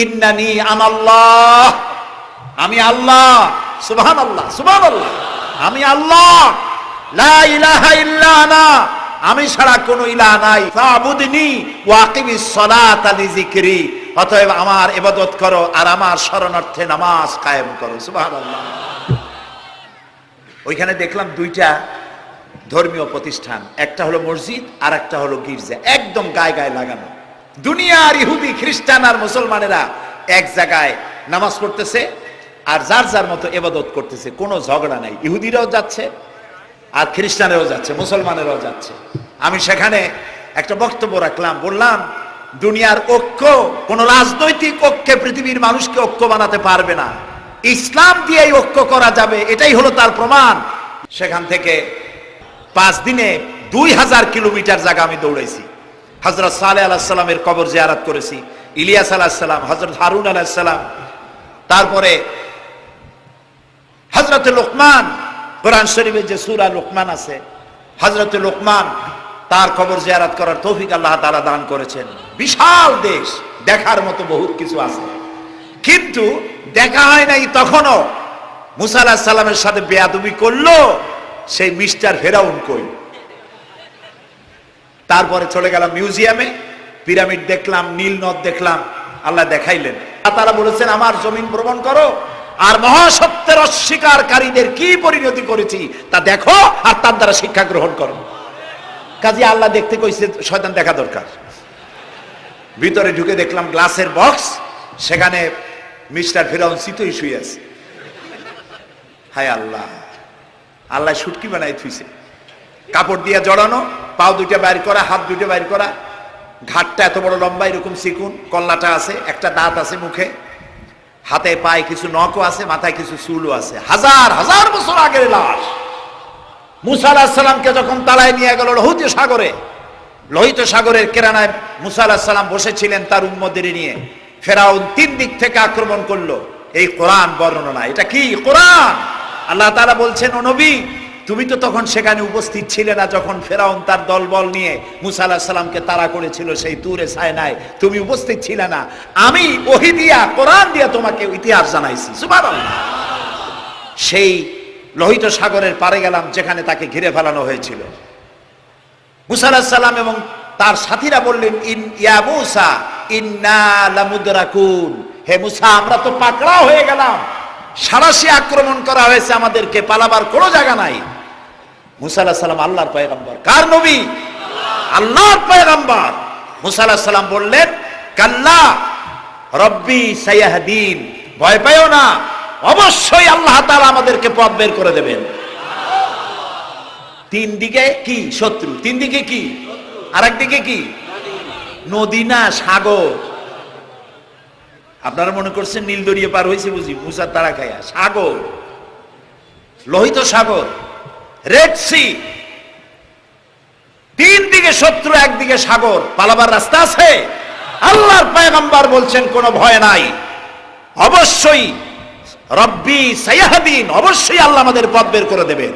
ইন্নানি আনাল্লাহ, আমি আল্লাহ। সুবহানাল্লাহ, সুবহানাল্লাহ। আমি আল্লাহ, লা ইলাহা ইল্লা আনা, আমি ছাড়া কোনো ইলাহ নাই। ফাবুদনি ওয়া আকিমিস সালাতা লিযিকরি, অতএব আমার ইবাদত করো আর আমার শরণার্থে নামাজ কায়েম করো। সুবহানাল্লাহ। ওইখানে দেখলাম দুইটা ধর্মীয় প্রতিষ্ঠান, একটা হলো মসজিদ আর একটা হলো গির্জা, একদম গায়ে গায়ে লাগানো। দুনিয়ার ইহুদি খ্রিস্টান আর মুসলমানেরা এক জায়গায় নামাজ পড়তেছে আর যার যার মতো ইবাদত করতেছে, কোনো ঝগড়া নাই। ইহুদিরাও যাচ্ছে আর খ্রিস্টানেরও যাচ্ছে, মুসলমানেরও যাচ্ছে। আমি সেখানে একটা বক্তব্য রাখলাম, বললাম দুনিয়ার ঐক্য কোন রাজনৈতিক ঐক্যে পৃথিবীর মানুষকে ঐক্য বানাতে পারবে না, ইসলাম দিয়েই ঐক্য করা যাবে, এটাই হলো তার প্রমাণ। সেখান থেকে 5 দিনে 2000 কিলোমিটার জায়গা আমি দৌড়াইছি। হযরত সালেহ আলাইহিস সালামের কবর জিয়ারত করেছি, ইলিয়াস আলাইহিস সালাম, হযরত হারুন আলাইহিস সালাম, তারপরে হযরত লোকমান, কোরআন শরীফে যে সূরা লোকমান আছে, হযরত লোকমান, তার কবর জিয়ারত করার তৌফিক আল্লাহ তাআলা দান করেছেন। বিশাল দেশ, দেখার মতো বহুত কিছু আছে, কিন্তু দেখা হয় নাই। তখনও মুসা আলাইহিস সালামের সাথে বেয়াদবি করলো সেই মিস্টার ফেরাউন কই। তারপরে চলে গেলাম মিউজিয়ামে, পিরামিড দেখলাম, নীল নদ দেখলাম, আল্লাহ দেখাইলেন। তারা বলেছেন আমার জমিন ভ্রমণ করো আর মহাসত্যের অস্বীকারীদের কি পরিণতি করেছি তা দেখো আর তার দ্বারা শিক্ষা গ্রহণ করো। কাজে আল্লাহ দেখতে কইছে, শয়তান দেখা দরকার। ভিতরে ঢুকে দেখলাম গ্লাসের বক্স, সেখানে মিস্টার ফেরাউন চিতই শুয়ে আছে। হায় আল্লাহ, আল্লাহ শুটকি বানাই থুইছে, কাপড় দিয়ে জড়ানো, পাও দুইটা বাইর করা, হাত দুইটা বাইর করা, ঘাটটা এত বড় লম্বা, এরকম চিকুন, কল্লাটা আছে, একটা দাঁত আছে মুখে, হাতে পায়ে কিছু নখও আছে, মাথায় কিছু চুলও আছে। হাজার হাজার বছর আগের লাশ। মুসা আলাইহিস সালামকে যখন তালায় নিয়ে গেল লোহিত সাগরের কেরানায় মুসা আলাইহিস সালাম বসেছিলেন তার উম্মতদের নিয়ে, ফেরাউন 3 দিক থেকে আক্রমণ করলো। এই কোরআন বর্ণনা, এটা কি কোরআন? আল্লাহ তাআলা বলছেন ও নবী, তুমি তো তখন সেখানে উপস্থিত ছিলে না যখন ফেরাউন তার দলবল নিয়ে মুসা আলাইহিস সালামকে তাড়া করেছিল সেই তুরে সায়নায়, তুমি উপস্থিত ছিলে না। আমি ওহী দিয়া, কোরআন দিয়া তোমাকে ইতিহাস জানাইছি। সুবহানাল্লাহ। সেই লোহিত সাগরের পারে গেলাম যেখানে তাকে ঘিরে ফেলানো হয়েছিল। মুসা আলাইহিস সালাম এবং তার সাথীরা বললেন ইয়া মূসা ইন্না লামুদরাকুন, হে মুসা আমরা তো পাকড়া হয়ে গেলাম, সারাশি আক্রমণ করা হয়েছে, আমাদেরকে পালাবার কোনো জায়গা নাই। মুসা আলাইহিস সালাম আল্লাহর পয়গম্বর। কার নবী? আল্লাহর পয়গম্বর। মুসা আলাইহিস সালাম বললেন কাল্লা রব্বি সায়াহদিন, ভয় পাইও না, অবশ্যই আল্লাহ তাআলা আমাদেরকে পথ বের করে দেবেন। 3 দিকে কি শত্রু, 3 দিকে কি, আরেক দিকে কি নদী না সাগর। আপনারা মনে করছেন নীল দরিয়া পার হয়েছে বুঝি মুসার তারা খায়া? সাগর, লোহিত সাগর, রেড সি, 3 দিকে শত্রু, একদিকে সাগর, পালাবার রাস্তা আছে? আল্লাহর পয়গম্বর বলছেন কোনো ভয় নাই, অবশ্যই রব্বি সায়াহদিন, অবশ্যই আল্লাহ আমাদের পথ বের করে দেবেন।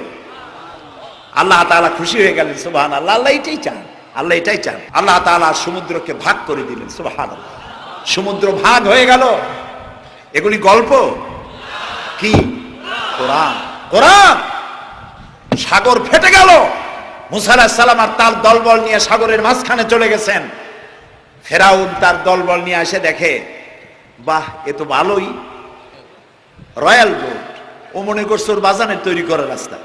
আল্লাহ তাআলা খুশি হয়ে গেলেন, সুবহানাল্লাহ। আল্লাহ এটাই চান, আল্লাহ এটাই চান। আল্লাহ তাআলা সমুদ্রকে ভাগ করে দিলেন, সুবহানাল্লাহ। সমুদ্র ভাগ হয়ে গেল। এগুলি গল্প কি? কোরআন, কোরআন। সাগর ফেটে গেল। মুসা আলাইহিস সালাম আর তার দলবল নিয়ে সাগরের মাঝখানে চলে গেছেন। ফেরাউন তার দলবল নিয়ে এসে দেখে, বাহ, এ তো ভালোই, রয়্যাল বোট। ও মনে করছে ওর বাজানের তৈরি করার রাস্তা।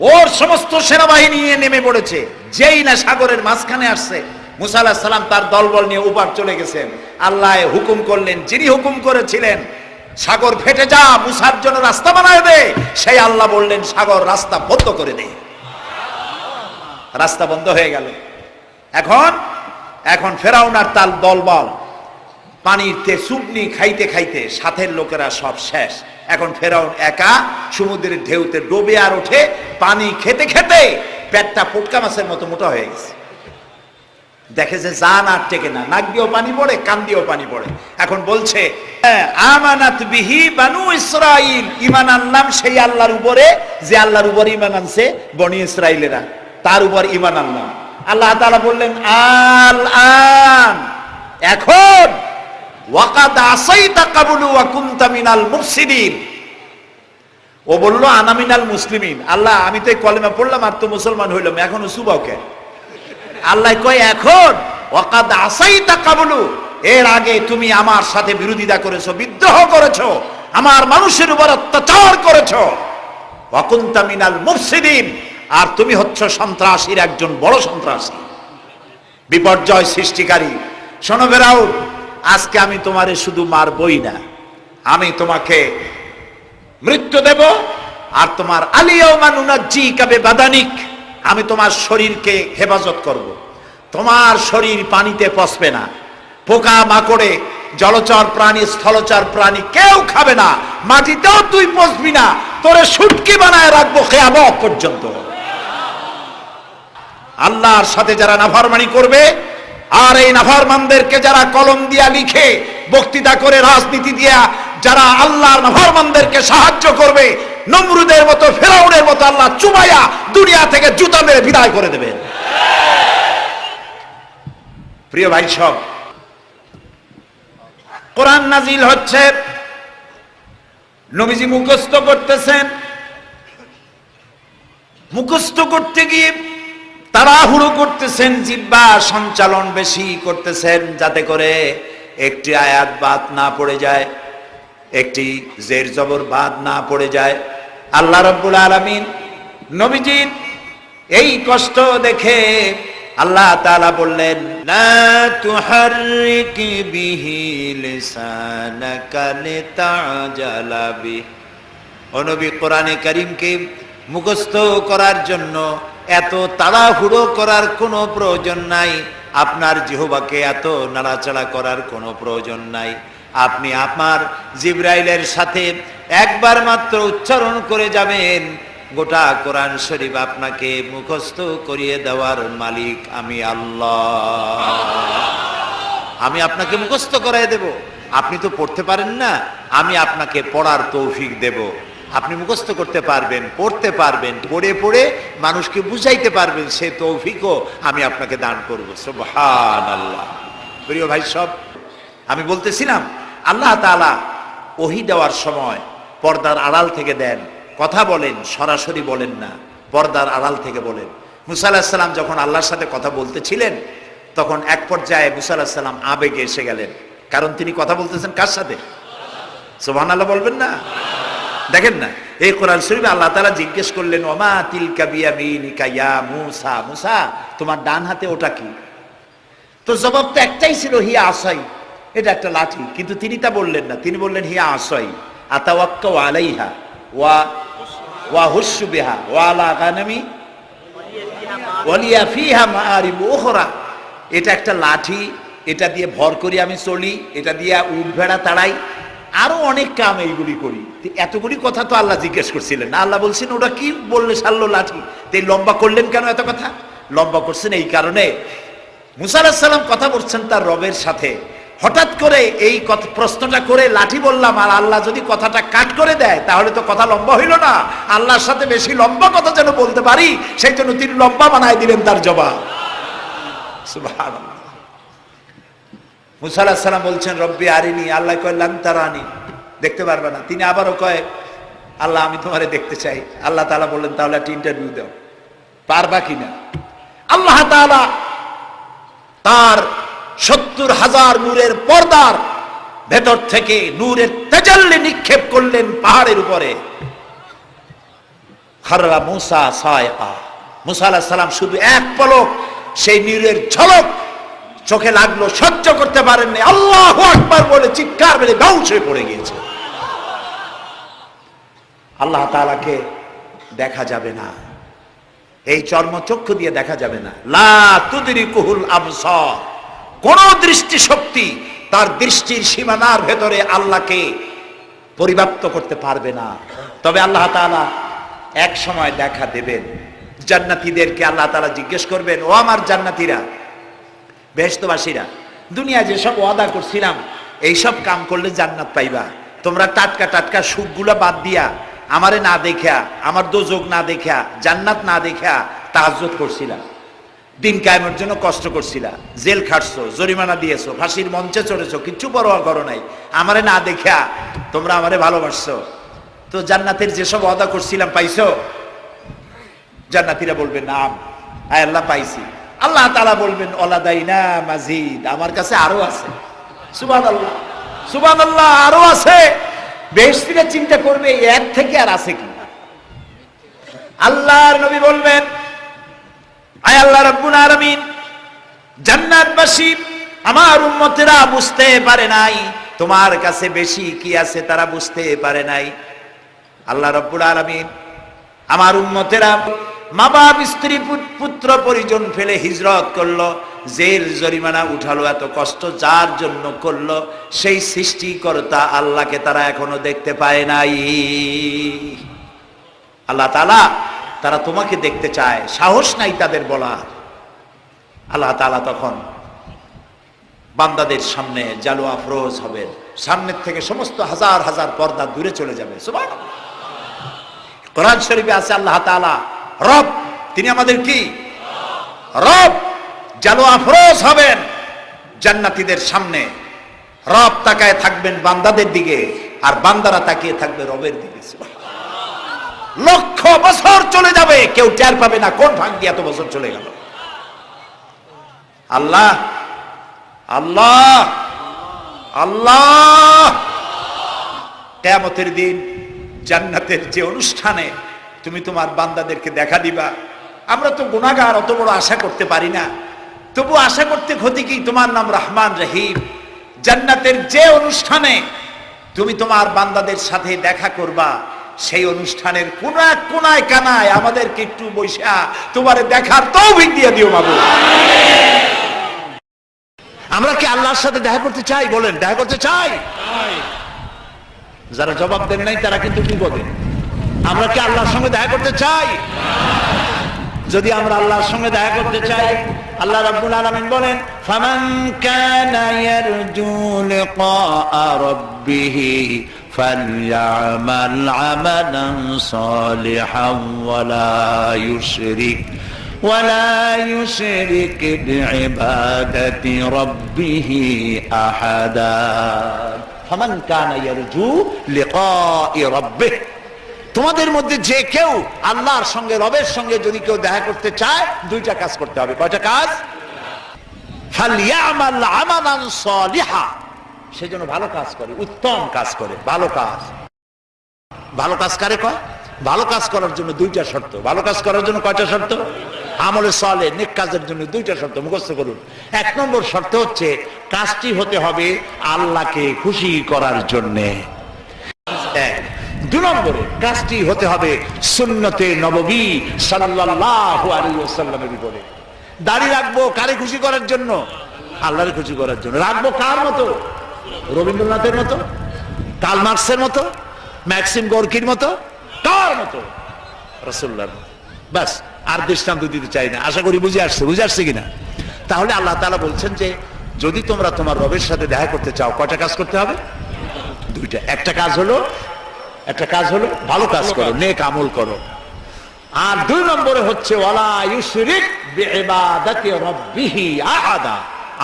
ওর সমস্ত সেনাবাহিনী নিয়ে নেমে পড়েছে। যেই না সাগরের মাঝখানে আসছে, মুসা আলাইহিস সালাম তার দলবল নিয়ে ওপার চলে গেছেন। আল্লাহ হুকুম করলেন, যিনি হুকুম করেছিলেন সাগর ফেটে যা, মুসার জন্য রাস্তা বানায় দে, সেই আল্লাহ বললেন সাগর রাস্তা বন্ধ করে দে। রাস্তা বন্ধ হয়ে গেল। এখন ফেরাউন আর তার দলবল পানিতে চুবনি খাইতে খাইতে সাথের লোকেরা সব শেষ। এখন ফেরাউন একা সমুদ্রের ঢেউতে ডোবে আর ওঠে। পানি খেতে খেতে পেটটা পুটকা মাছের মতো মোটা হয়ে গেছে। দেখে যে জান আর টেকে না, নাক দিয়েও পানি পড়ে, কান দিয়েও পানি পড়ে। এখন বলছে, আমানাত বিহি বানু ইসরাইল, ঈমান আনলাম সেই আল্লাহর উপরে যে আল্লাহর উপরে ঈমান আনছে বনি ইসরাইলেরা, তার উপর ঈমান আনলাম। আল্লাহ তাআলা বললেন, আল আন, এখন, ওয়াকাদ আসাইতা কাবলু ওয়া কুনতা মিনাল মুফসিদিন। ও বলল, আনা মিনাল মুসলিমিন। আল্লাহ, আমি তো এই কলেমা পড়লাম আর তো মুসলমান হইলাম, এখনো সুবাও কে? আল্লাহ কয়, এখন, ওয়াকাদ আসাইতা কাবলু, এর আগে তুমি আমার সাথে বিরোধিতা করেছো, বিদ্রোহ করেছো, আমার মানুষের উপর অত্যাচার করেছো। ওয়া কুনতা মিনাল মুফসিদিন, আর তুমি হচ্ছ সন্ত্রাসীর একজন বড় সন্ত্রাসী, বিপর্যয় সৃষ্টিকারী। শোনো ফেরাউন, আজকে আমি তোমারে শুধু মারবই না, আমি তোমাকে মৃত্যু দেব। আর তোমার আলিয়াউমা নুনাজ্জিকা বিবাদানিক, আমি তোমার শরীরকে হেফাজত করব। তোমার শরীর পানিতে পচবে না, পোকা মাকড়ে, জলচর প্রাণী, স্থলচর প্রাণী কেউ খাবে না, মাটিতেও তুই পচবি না, তোরে শুটকি বানায় রাখবো কিয়ামত পর্যন্ত। আল্লাহর সাথে যারা নাফরমানি করবে, আর এই নাফরমানদেরকে যারা কলম দিয়া লিখে, বক্তৃতা করে, রাজনীতি দিয়া যারা আল্লাহর নাফরমানদেরকে সাহায্য করবে, নমরুদের মতো, ফেরাউনের মতো আল্লাহ চুবাইয়া দুনিয়া থেকে জুতা মেরে বিদায় করে দেবেন। প্রিয় ভাই সব, কোরআন নাজিল হচ্ছে, নবীজি মুখস্থ করতেছেন। মুখস্থ করতে গিয়ে তাড়াহুড়ো করতেছেন, জিহ্বা সঞ্চালন বেশি করতেছেন, যাতে করে একটি আয়াত বাদ না পড়ে যায়, একটি জের জবর বাদ না পড়ে যায়। আল্লাহ রাব্বুল আলামিন নবীজির এই কষ্ট দেখে আল্লাহ তাআলা বললেন, লা তুহাররিক বিহি লিসানাকা লিতাজালা বিহি। ও নবী, কোরআনে কারীমকে মুখস্থ করার জন্য এত তাড়াহুড়ো করার কোনো প্রয়োজন নাই, আপনার জিহ্বাকে এত নাড়াচাড়া করার কোনো প্রয়োজন নাই। আপনি আপনার জিবরাইলের সাথে একবার মাত্র উচ্চারণ করে যাবেন, গোটা কোরআন শরীফ আপনাকে মুখস্থ করিয়ে দেওয়ার মালিক আমি আল্লাহ। আমি আপনাকে মুখস্থ করাই দেব। আপনি তো পড়তে পারেন না, আমি আপনাকে পড়ার তৌফিক দেব। আপনি মুখস্থ করতে পারবেন, পড়তে পারবেন, পড়ে পড়ে মানুষকে বুঝাইতে পারবেন, সে তৌফিকও আমি আপনাকে দান করব। সুবহানাল্লাহ। প্রিয় ভাই সব, আমি বলতেছিলাম আল্লাহ তাআলা ওহী দেওয়ার সময় পর্দার আড়াল থেকে দেন, কথা বলেন, সরাসরি বলেন না, পর্দার আড়াল থেকে বলেন। মুসা আলাইহিস সালাম যখন আল্লাহর সাথে কথা বলতেছিলেন, তখন এক পর্যায়ে মুসা আলাইহিস সালাম আবেগে এসে গেলেন, কারণ তিনি কথা বলতেছেন কার সাথে? সুবহানাল্লাহ বলবেন না? দেখেন না, এই কোরআন শরীফে আল্লাহ তাআলা জিজ্ঞেস করলেন, ওমা তিলকা বিয়ামিনিকা ইয়া মূসা, মূসা তোমার ডান হাতে ওটা কি? তো জবাব তো একটাই ছিল, হিয়া আসাই, এটা একটা লাঠি। কিন্তু তিনি তা বললেন না, তিনি বললেন হিয়া আসাই আতাওয়াক্কাউ আলাইহা ওয়া হুশু বিহা ওয়া আলা গানামি ওয়ালিয়া ফিহা মাআরিব উখরা। এটা একটা লাঠি, এটা দিয়ে ভর করি আমি চলি, এটা দিয়ে উট ভেড়া তাড়াই, আরো অনেক কাম এইগুলি করি। এতগুলি কথা তো আল্লাহ জিজ্ঞেস করছিলেন না। আল্লাহ বলছেন ওটা কি বললে সারলো লাঠি, তো লম্বা করলেন কেন এত কথা? লম্বা করছেন এই কারণে, মুসা আলাইহিস সালাম কথা বলছেন তার রবের সাথে, হঠাৎ করে এই প্রশ্নটা করে লাঠি বললাম, আর আল্লাহ যদি কথাটা কাট করে দেয় তাহলে তো কথা লম্বা হইল না। আল্লাহর সাথে বেশি লম্বা কথা যেন বলতে পারি, সেই জন্য তিনি লম্বা বানায় দিলেন তার জবাব। সুবহানাল্লাহ। মুসা আলাইহিস সালাম বলছেন রব্বি আরিনি, আল্লাহ কয় লান তারানি, দেখতে পারবে না। তিনি আবারও কয় আল্লাহ আমি তোমারে দেখতে চাই। আল্লাহ তাআলা বললেন তাহলে একটা ইন্টারভিউ দাও, পারবা কিনা। আল্লাহ তাআলা তার 70,000 নূরের পর্দার ভেতর থেকে নূরের তাজাল্লি নিক্ষেপ করলেন পাহাড়ের উপরে। খাররা মুসা সায়কা, মুসা আলাইহিস সালাম শুধু এক পলক সেই নূরের ঝলক চোখে লাগলো, সহ্য করতে পারেননি, আল্লাহু আকবার বলে চিৎকার মেরে বেহুশ হয়ে পড়ে গিয়েছে। আল্লাহ তাআলাকে দেখা যাবে না, এই চর্মচক্ষু দিয়ে দেখা যাবে না। লা তুদরিকুহুল আবসার, কোন দৃষ্টি শক্তি তার দৃষ্টির সীমানার ভেতরে আল্লাহকে পরিব্যাপ্ত করতে পারবে না। তবে আল্লাহ তাআলা এক সময় দেখা দেবেন। জান্নাতীদেরকে আল্লাহ তাআলা জিজ্ঞেস করবেন, ও আমার জান্নাতীরা, বেহেশতবাসীরা, দুনিয়ায় যেসব ওয়াদা করছিলাম এইসব কাম করলে জান্নাত পাইবা, তোমরা টাটকা টাটকা সুখগুলা বাদ দিয়া আমারে না দেখা, আমার দোজক না দেখা, জান্নাত না দেখা তাহাজ্জুদ করছিলা, দিন কায়েমের জন্য কষ্ট করছিলা, জেল খাটছো, জরিমানা দিয়েছো, ফাঁসির মঞ্চে চড়েছো, কিচ্ছু পরোয়া করো নাই, আমারে না দেখা তোমরা আমারে ভালোবাসছো, তো জান্নাতের যেসব ওয়াদা করছিলাম পাইছো? জান্নাতীরা বলবেন নাম, আয় আল্লাহ পাইছি। আল্লাহ তাআলা বলবেন ওয়ালাদাইনা মাজিদ, আমার কাছে আরো আছে। সুবহানাল্লাহ, সুবহানাল্লাহ, আরো আছে। বেহেশতীরা চিন্তা করবে এর থেকে আর আছে কি? আল্লাহর নবী বলবেন, আয় আল্লাহ রাব্বুল আলামিন, জান্নাতবাসী আমার উম্মতেরা বুঝতে পারে নাই তোমার কাছে বেশি কি আছে, তারা বুঝতে পারে নাই। আল্লাহ রাব্বুল আলামিন আমার উম্মতেরা মা বাপ স্ত্রী পুত্র পরিজন ফেলে হিজরত করলো, জেল জরিমানা উঠালো, এত কষ্ট যার জন্য করলো, সেই সৃষ্টিকর্তা আল্লাহকে তারা এখনো দেখতে পায় নাই। আল্লাহ তাআলা তারা তোমাকে দেখতে চায়, সাহস নাই তাদের বলার। আল্লাহ তাআলা তখন বান্দাদের সামনে জালু আফরোজ হবেন, সামনের থেকে সমস্ত হাজার হাজার পর্দা দূরে চলে যাবে। সুবহানাল্লাহ। কোরআন শরীফে আছে আল্লাহ তাআলা রব, তিনি আমাদের কি রব। জালু আফরোজ হবেন জান্নাতীদের সামনে, রব তাকায় থাকবেন বান্দাদের দিকে, আর বান্দারা তাকিয়ে থাকবে রবের দিকে। লক্ষ বছর চলে যাবে, কেউ টের পাবে না কোন ভাগ্যে এত বছর চলে গেল। আল্লাহ আল্লাহ আল্লাহ। কিয়ামতের দিন জান্নাতের যে অনুষ্ঠানে তুমি তোমার বান্দাদেরকে দেখা দিবা, আমরা তো গুনাহগার, অত বড় আশা করতে পারি না, তবু আশা করতে ক্ষতি কি? তোমার নাম রহমান রহিম। জান্নাতের যে অনুষ্ঠানে তুমি তোমার বান্দাদের সাথে দেখা করবা, সেই অনুষ্ঠানের কোন এক কোনায় কানায় আমাদেরকে একটু বৈশা তোমারে দেখার তৌফিক দিয়ে দিও মাবুদ। আমরা কি আল্লাহর সাথে দেখা করতে চাই? বলেন, দেখা করতে চাই? যারা জবাব দেন নাই তারা কিন্তু বিপদে। আমরা কি আল্লাহর সঙ্গে দেখা করতে চাই? যদি আমরা আল্লাহর সঙ্গে দেখা করতে চাই, আল্লাহ রাব্বুল আলামিন বলেন, ফামান কানা ইয়ারজু লিকা রাব্বিহি ফালইআমাল আমালান সালিহান ওয়ালা ইউশরিক বিইবাদাতি রাব্বিহি আহাদা। ফামান কানা ইয়ারজু লিকা রাব্বিহি, তোমাদের মধ্যে যে কেউ আল্লাহর সঙ্গে, রবের সঙ্গে যদি কেউ দেখা করতে চায়, দুইটা কাজ করতে হবে। কয়টা কাজ? ফালইআমাল আমালান সালিহা, সেজন্য ভালো কাজ করে, উত্তম কাজ করে, ভালো কাজ। ভালো কাজ কারে কয়? ভালো কাজ করার জন্য দুইটা শর্ত। ভালো কাজ করার জন্য কয়টা শর্ত? আমলে সালেহ, নেক কাজের জন্য দুইটা শর্ত মুখস্থ করুন। এক নম্বর শর্ত হচ্ছে কাজটি হতে হবে আল্লাহকে খুশি করার জন্যে। দুই নম্বরে কাজটি হতে হবে সুন্নতে নববী সাল্লাল্লাহু আলাইহি ওয়াসাল্লামের উপরে। দাড়ি রাখবো কারে খুশি করার জন্য? আল্লাহর খুশি করার জন্য। রাখবো কার মতো? রবীন্দ্রনাথের মতো, কার্ল মার্কসের মতো, ম্যাক্সিম গোর্কির মতো? কার মতো? রাসূলুল্লাহর মতো। বাস, আর দৃষ্টান্ত দিতে চাই না। আশা করি বুঝে আসছে কিনা? তাহলে আল্লাহ তাআলা বলছেন যে যদি তোমরা তোমার রবের সাথে দেখা করতে চাও কয়টা কাজ করতে হবে? দুইটা। একটা কাজ হলো ভালো কাজ করো, নেক আমল করো। আর 2 নম্বরে হচ্ছে ওয়ালা ইউশরিক বিইবাদাতি রাব্বিহি আহাদা,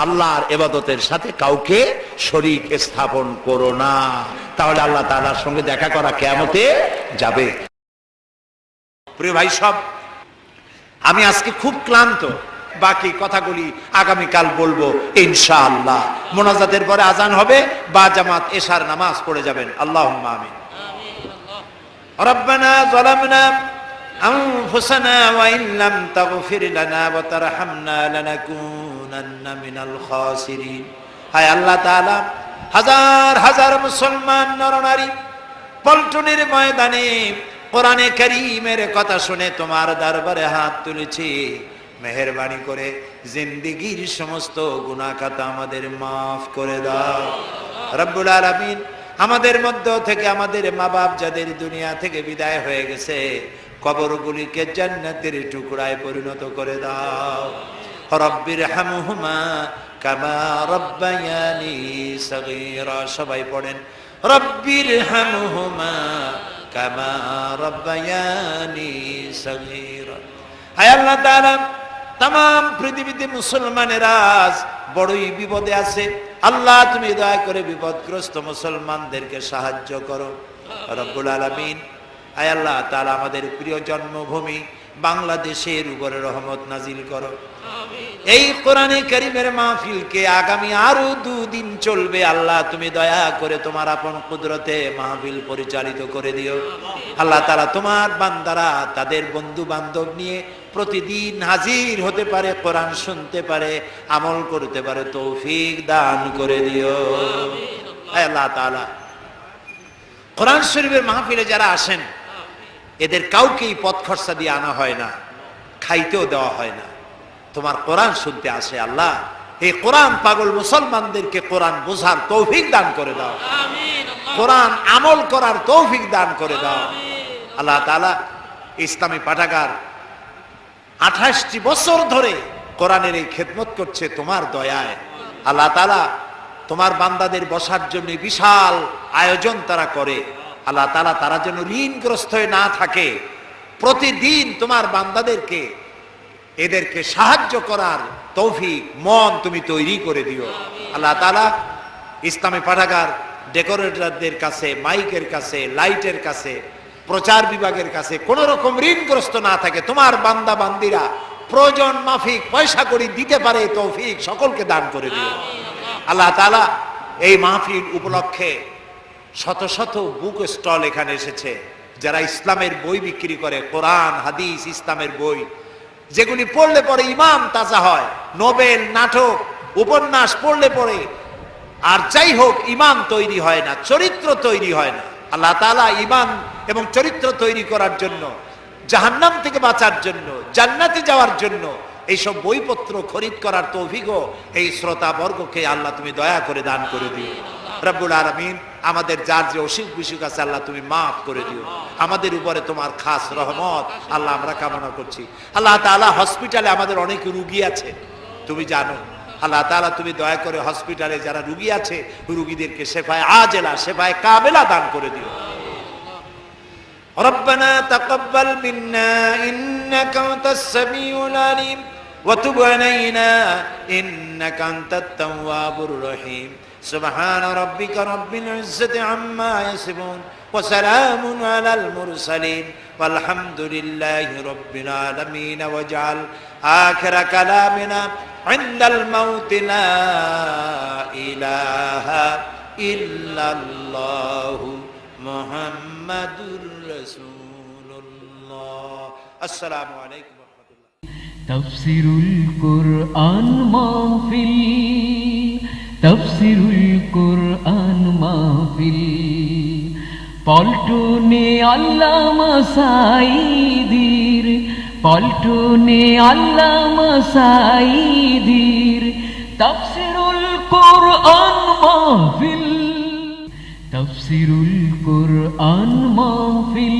আল্লাহর ইবাদতের সাথে কাউকে শরীক স্থাপন করো না, তাহলে আল্লাহ তাআলার সঙ্গে দেখা করা কিয়ামতে যাবে। প্রিয় ভাই সব, আমি আজকে খুব ক্লান্ত, বাকি কথাগুলি আগামীকাল বলবো ইনশাআল্লাহ। মোনাজাতের পরে আজান হবে, বা জামাত এশার নামাজ পড়ে যাবেন। আল্লাহুম্মা আমিন। রব্বানা যালামনা আনফুসানা ওয়া ইন লাম তাগফির লানা ওয়া তারহামনা লানাকুনান্না মিনাল খাসিরিন। হায় আল্লাহ তাআলা, হাজার হাজার মুসলমান নরনারী পল্টনের ময়দানে কোরআনে কারীমের কথা শুনে তোমার দরবারে হাত তুলেছি। মেহেরবানি করে জিন্দেগীর সমস্ত গুনাহ খাতা আমাদের মাফ করে দাও রব্বুল আলামিন। আমাদের মধ্য থেকে আমাদের মা বাপ যাদের দুনিয়া থেকে বিদায় হয়ে গেছে, কবরগুলিকে জান্নাতের টুকরায় পরিণত করে দাও। রব্বির হামহুমা কামা রব্বায়ানি সগীরা। সবাই পড়েন রব্বির হামহুমা কামা রব্বায়ানি সগীরা। হায় আল্লাহ তাআলা, তাম পৃথিবীতে মুসলমানেরা আজ বড়ই বিপদে আছে। আল্লাহ তুমি দয়া করে বিপদগ্রস্ত মুসলমানদেরকে সাহায্য করো রব্বুল আলামিন। হায় আল্লাহ তাআলা, আমাদের প্রিয় জন্মভূমি বাংলাদেশের উপরে রহমত নাজিল করো। এই কোরআনে কারীমের মাহফিলকে আগামী আরো 2 দিন চলবে। আল্লাহ তুমি দয়া করে তোমার আপন কুদরতে মাহফিল পরিচালিত করে দিও। আল্লাহ তাআলা, তোমার বান্দারা তাদের বন্ধু বান্ধব নিয়ে প্রতিদিন হাজির হতে পারে, কোরআন শুনতে পারে, আমল করতে পারে, তৌফিক দান করে দিও। হে আল্লাহ তাআলা, কোরআন শরীফের মাহফিলে যারা আসেন এদের কাউকেই পথ খরচা দিয়ে আনা হয় না, খাইতেও দেওয়া হয় না, তোমার কোরআন শুনতে আসে। আল্লাহ, এই কোরআন পাগল মুসলমানদেরকে কোরআন বোঝার তৌফিক দান করে দাও, কোরআন আমল করার তৌফিক দান করে দাও। আল্লাহ তাআলা, ইসলামী পাঠাগার 28টি বছর ধরে কোরআনের এই খেদমত করছে তোমার দয়ায়। আল্লাহ তাআলা, তোমার বান্দাদের বসার জন্য বিশাল আয়োজন তারা করে। আল্লাহ তাআলা, তারা যেন ঋণগ্রস্ত হয়ে না থাকে, প্রতিদিন তোমার বান্দাদেরকে এদেরকে সাহায্য করার তৌফিক মন তুমি তৈরি করে দিও। আল্লাহ তাআলা, ইসলামী পাঠাগার ডেকোরেটরদের কাছে, মাইকের কাছে, লাইটের কাছে, প্রচার বিভাগের কাছে কোনো রকম ঋণগ্রস্ত না থাকে, তোমার বান্দা বান্দিরা প্রয়োজন মাফিক পয়সা করি দিতে পারে, তৌফিক সকলকে দান করে দিও। আল্লাহ তাআলা, এই মাহফিল উপলক্ষে শত শত বুক স্টল এখানে এসেছে, যারা ইসলামের বই বিক্রি করে, কোরআন হাদিস ইসলামের বই, যেগুলি পড়লে পরে ইমান তাজা হয়। নোবেল, নাটক, উপন্যাস পড়লে পরে আর যাই হোক ইমান তৈরি হয় না, চরিত্র তৈরি হয় না। আল্লাহ তাআলা ইমান এবং চরিত্র তৈরি করার জন্য, জাহান্নাম থেকে বাঁচার জন্য, জান্নাতে যাওয়ার জন্য এইসব বইপত্র খরিদ করার তৌফিকও এই শ্রোতা বর্গকে আল্লাহ তুমি দয়া করে দান করে দিও রব্বুল আলামিন। আমাদের যার যে অসুখ বিসুখ আছে আল্লাহ তুমি মাফ করে দিও। আমাদের উপরে তোমার খাস রহমত আল্লাহ আমরা কামনা করছি। আল্লাহ তাআলা, হসপিটালে আমাদের অনেক রুগী আছে, তুমি জানো। আল্লাহ তাআলা, তুমি দয়া করে হসপিটালে যারা রুগী আছে রুগীদেরকে শেফায়ে আজেলা, শেফায়ে কামেলা দান করে দিও। রব্বানা তাকাব্বাল মিন্না ইন্নাকা আনতাস সামিউল আলিম ওয়া তুব আলাইনা ইন্নাকা আনতাত তাওয়াবুর রহিম। সুবহান রাব্বিকা রাব্বিল ইজ্জাতি আম্মা ইয়াসিফুন ওয়া সালামুন আলাল মুরসালিন ওয়ালহামদুলিল্লাহি রাব্বিল আলামিন। ওয়াজআল আখিরা কালামিনা ইনদাল মাউত লা ইলাহা ইল্লাল্লাহু মুহাম্মাদুর রাসূলুল্লাহ। আসসালামু আলাইকুম ওয়া রাহমাতুল্লাহ। তাফসীরুল কুরআন মাহফিল, তাফসীরুল কুরআন মাহফিল, পল্টনে আল্লামা সাঈদীর, পল্টনে আল্লামা সাঈদীর তাফসীরুল কুরআন মাহফিল, তাফসীরুল কুরআন মাহফিল,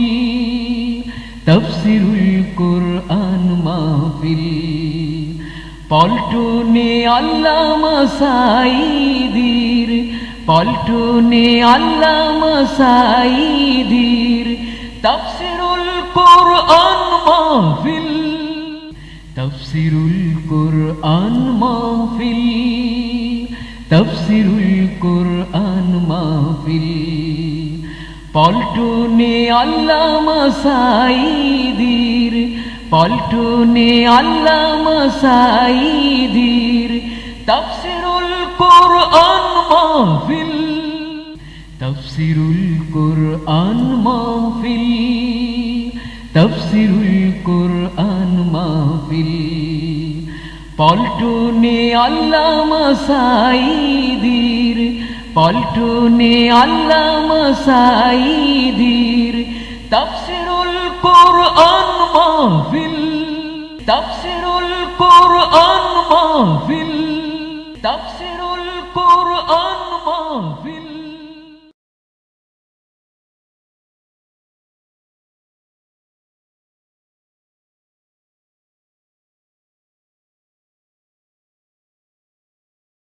তাফসীরুল কুরআন মাহফিল, পল্টনে আল্লামা সাঈদীর, পল্টনে আল্লামা সাঈদীর তাফসীরুল কোরআন মাহফিল, তাফসীরুল কোরআন মাহফিল, তাফসীরুল কোরআন মাহফিল। পল্টনে আল্লামা সাঈদীর, পল্টনে আল্লামা সাঈদীর তাফসীরুল কোরআন মাহফিল, তাফসীরুল কোরআন মাহফিল, তাফসীরুল কোরআন মাহফিল। পল্টনে আল্লামা সাঈদীর, পল্টনে আল্লামা সাঈদীর তাফসীরুল কোরআন মাহফিল, তাফসীরুল কোরআন মাহফিল, তাফসীরুল কোরআন মাহফিল।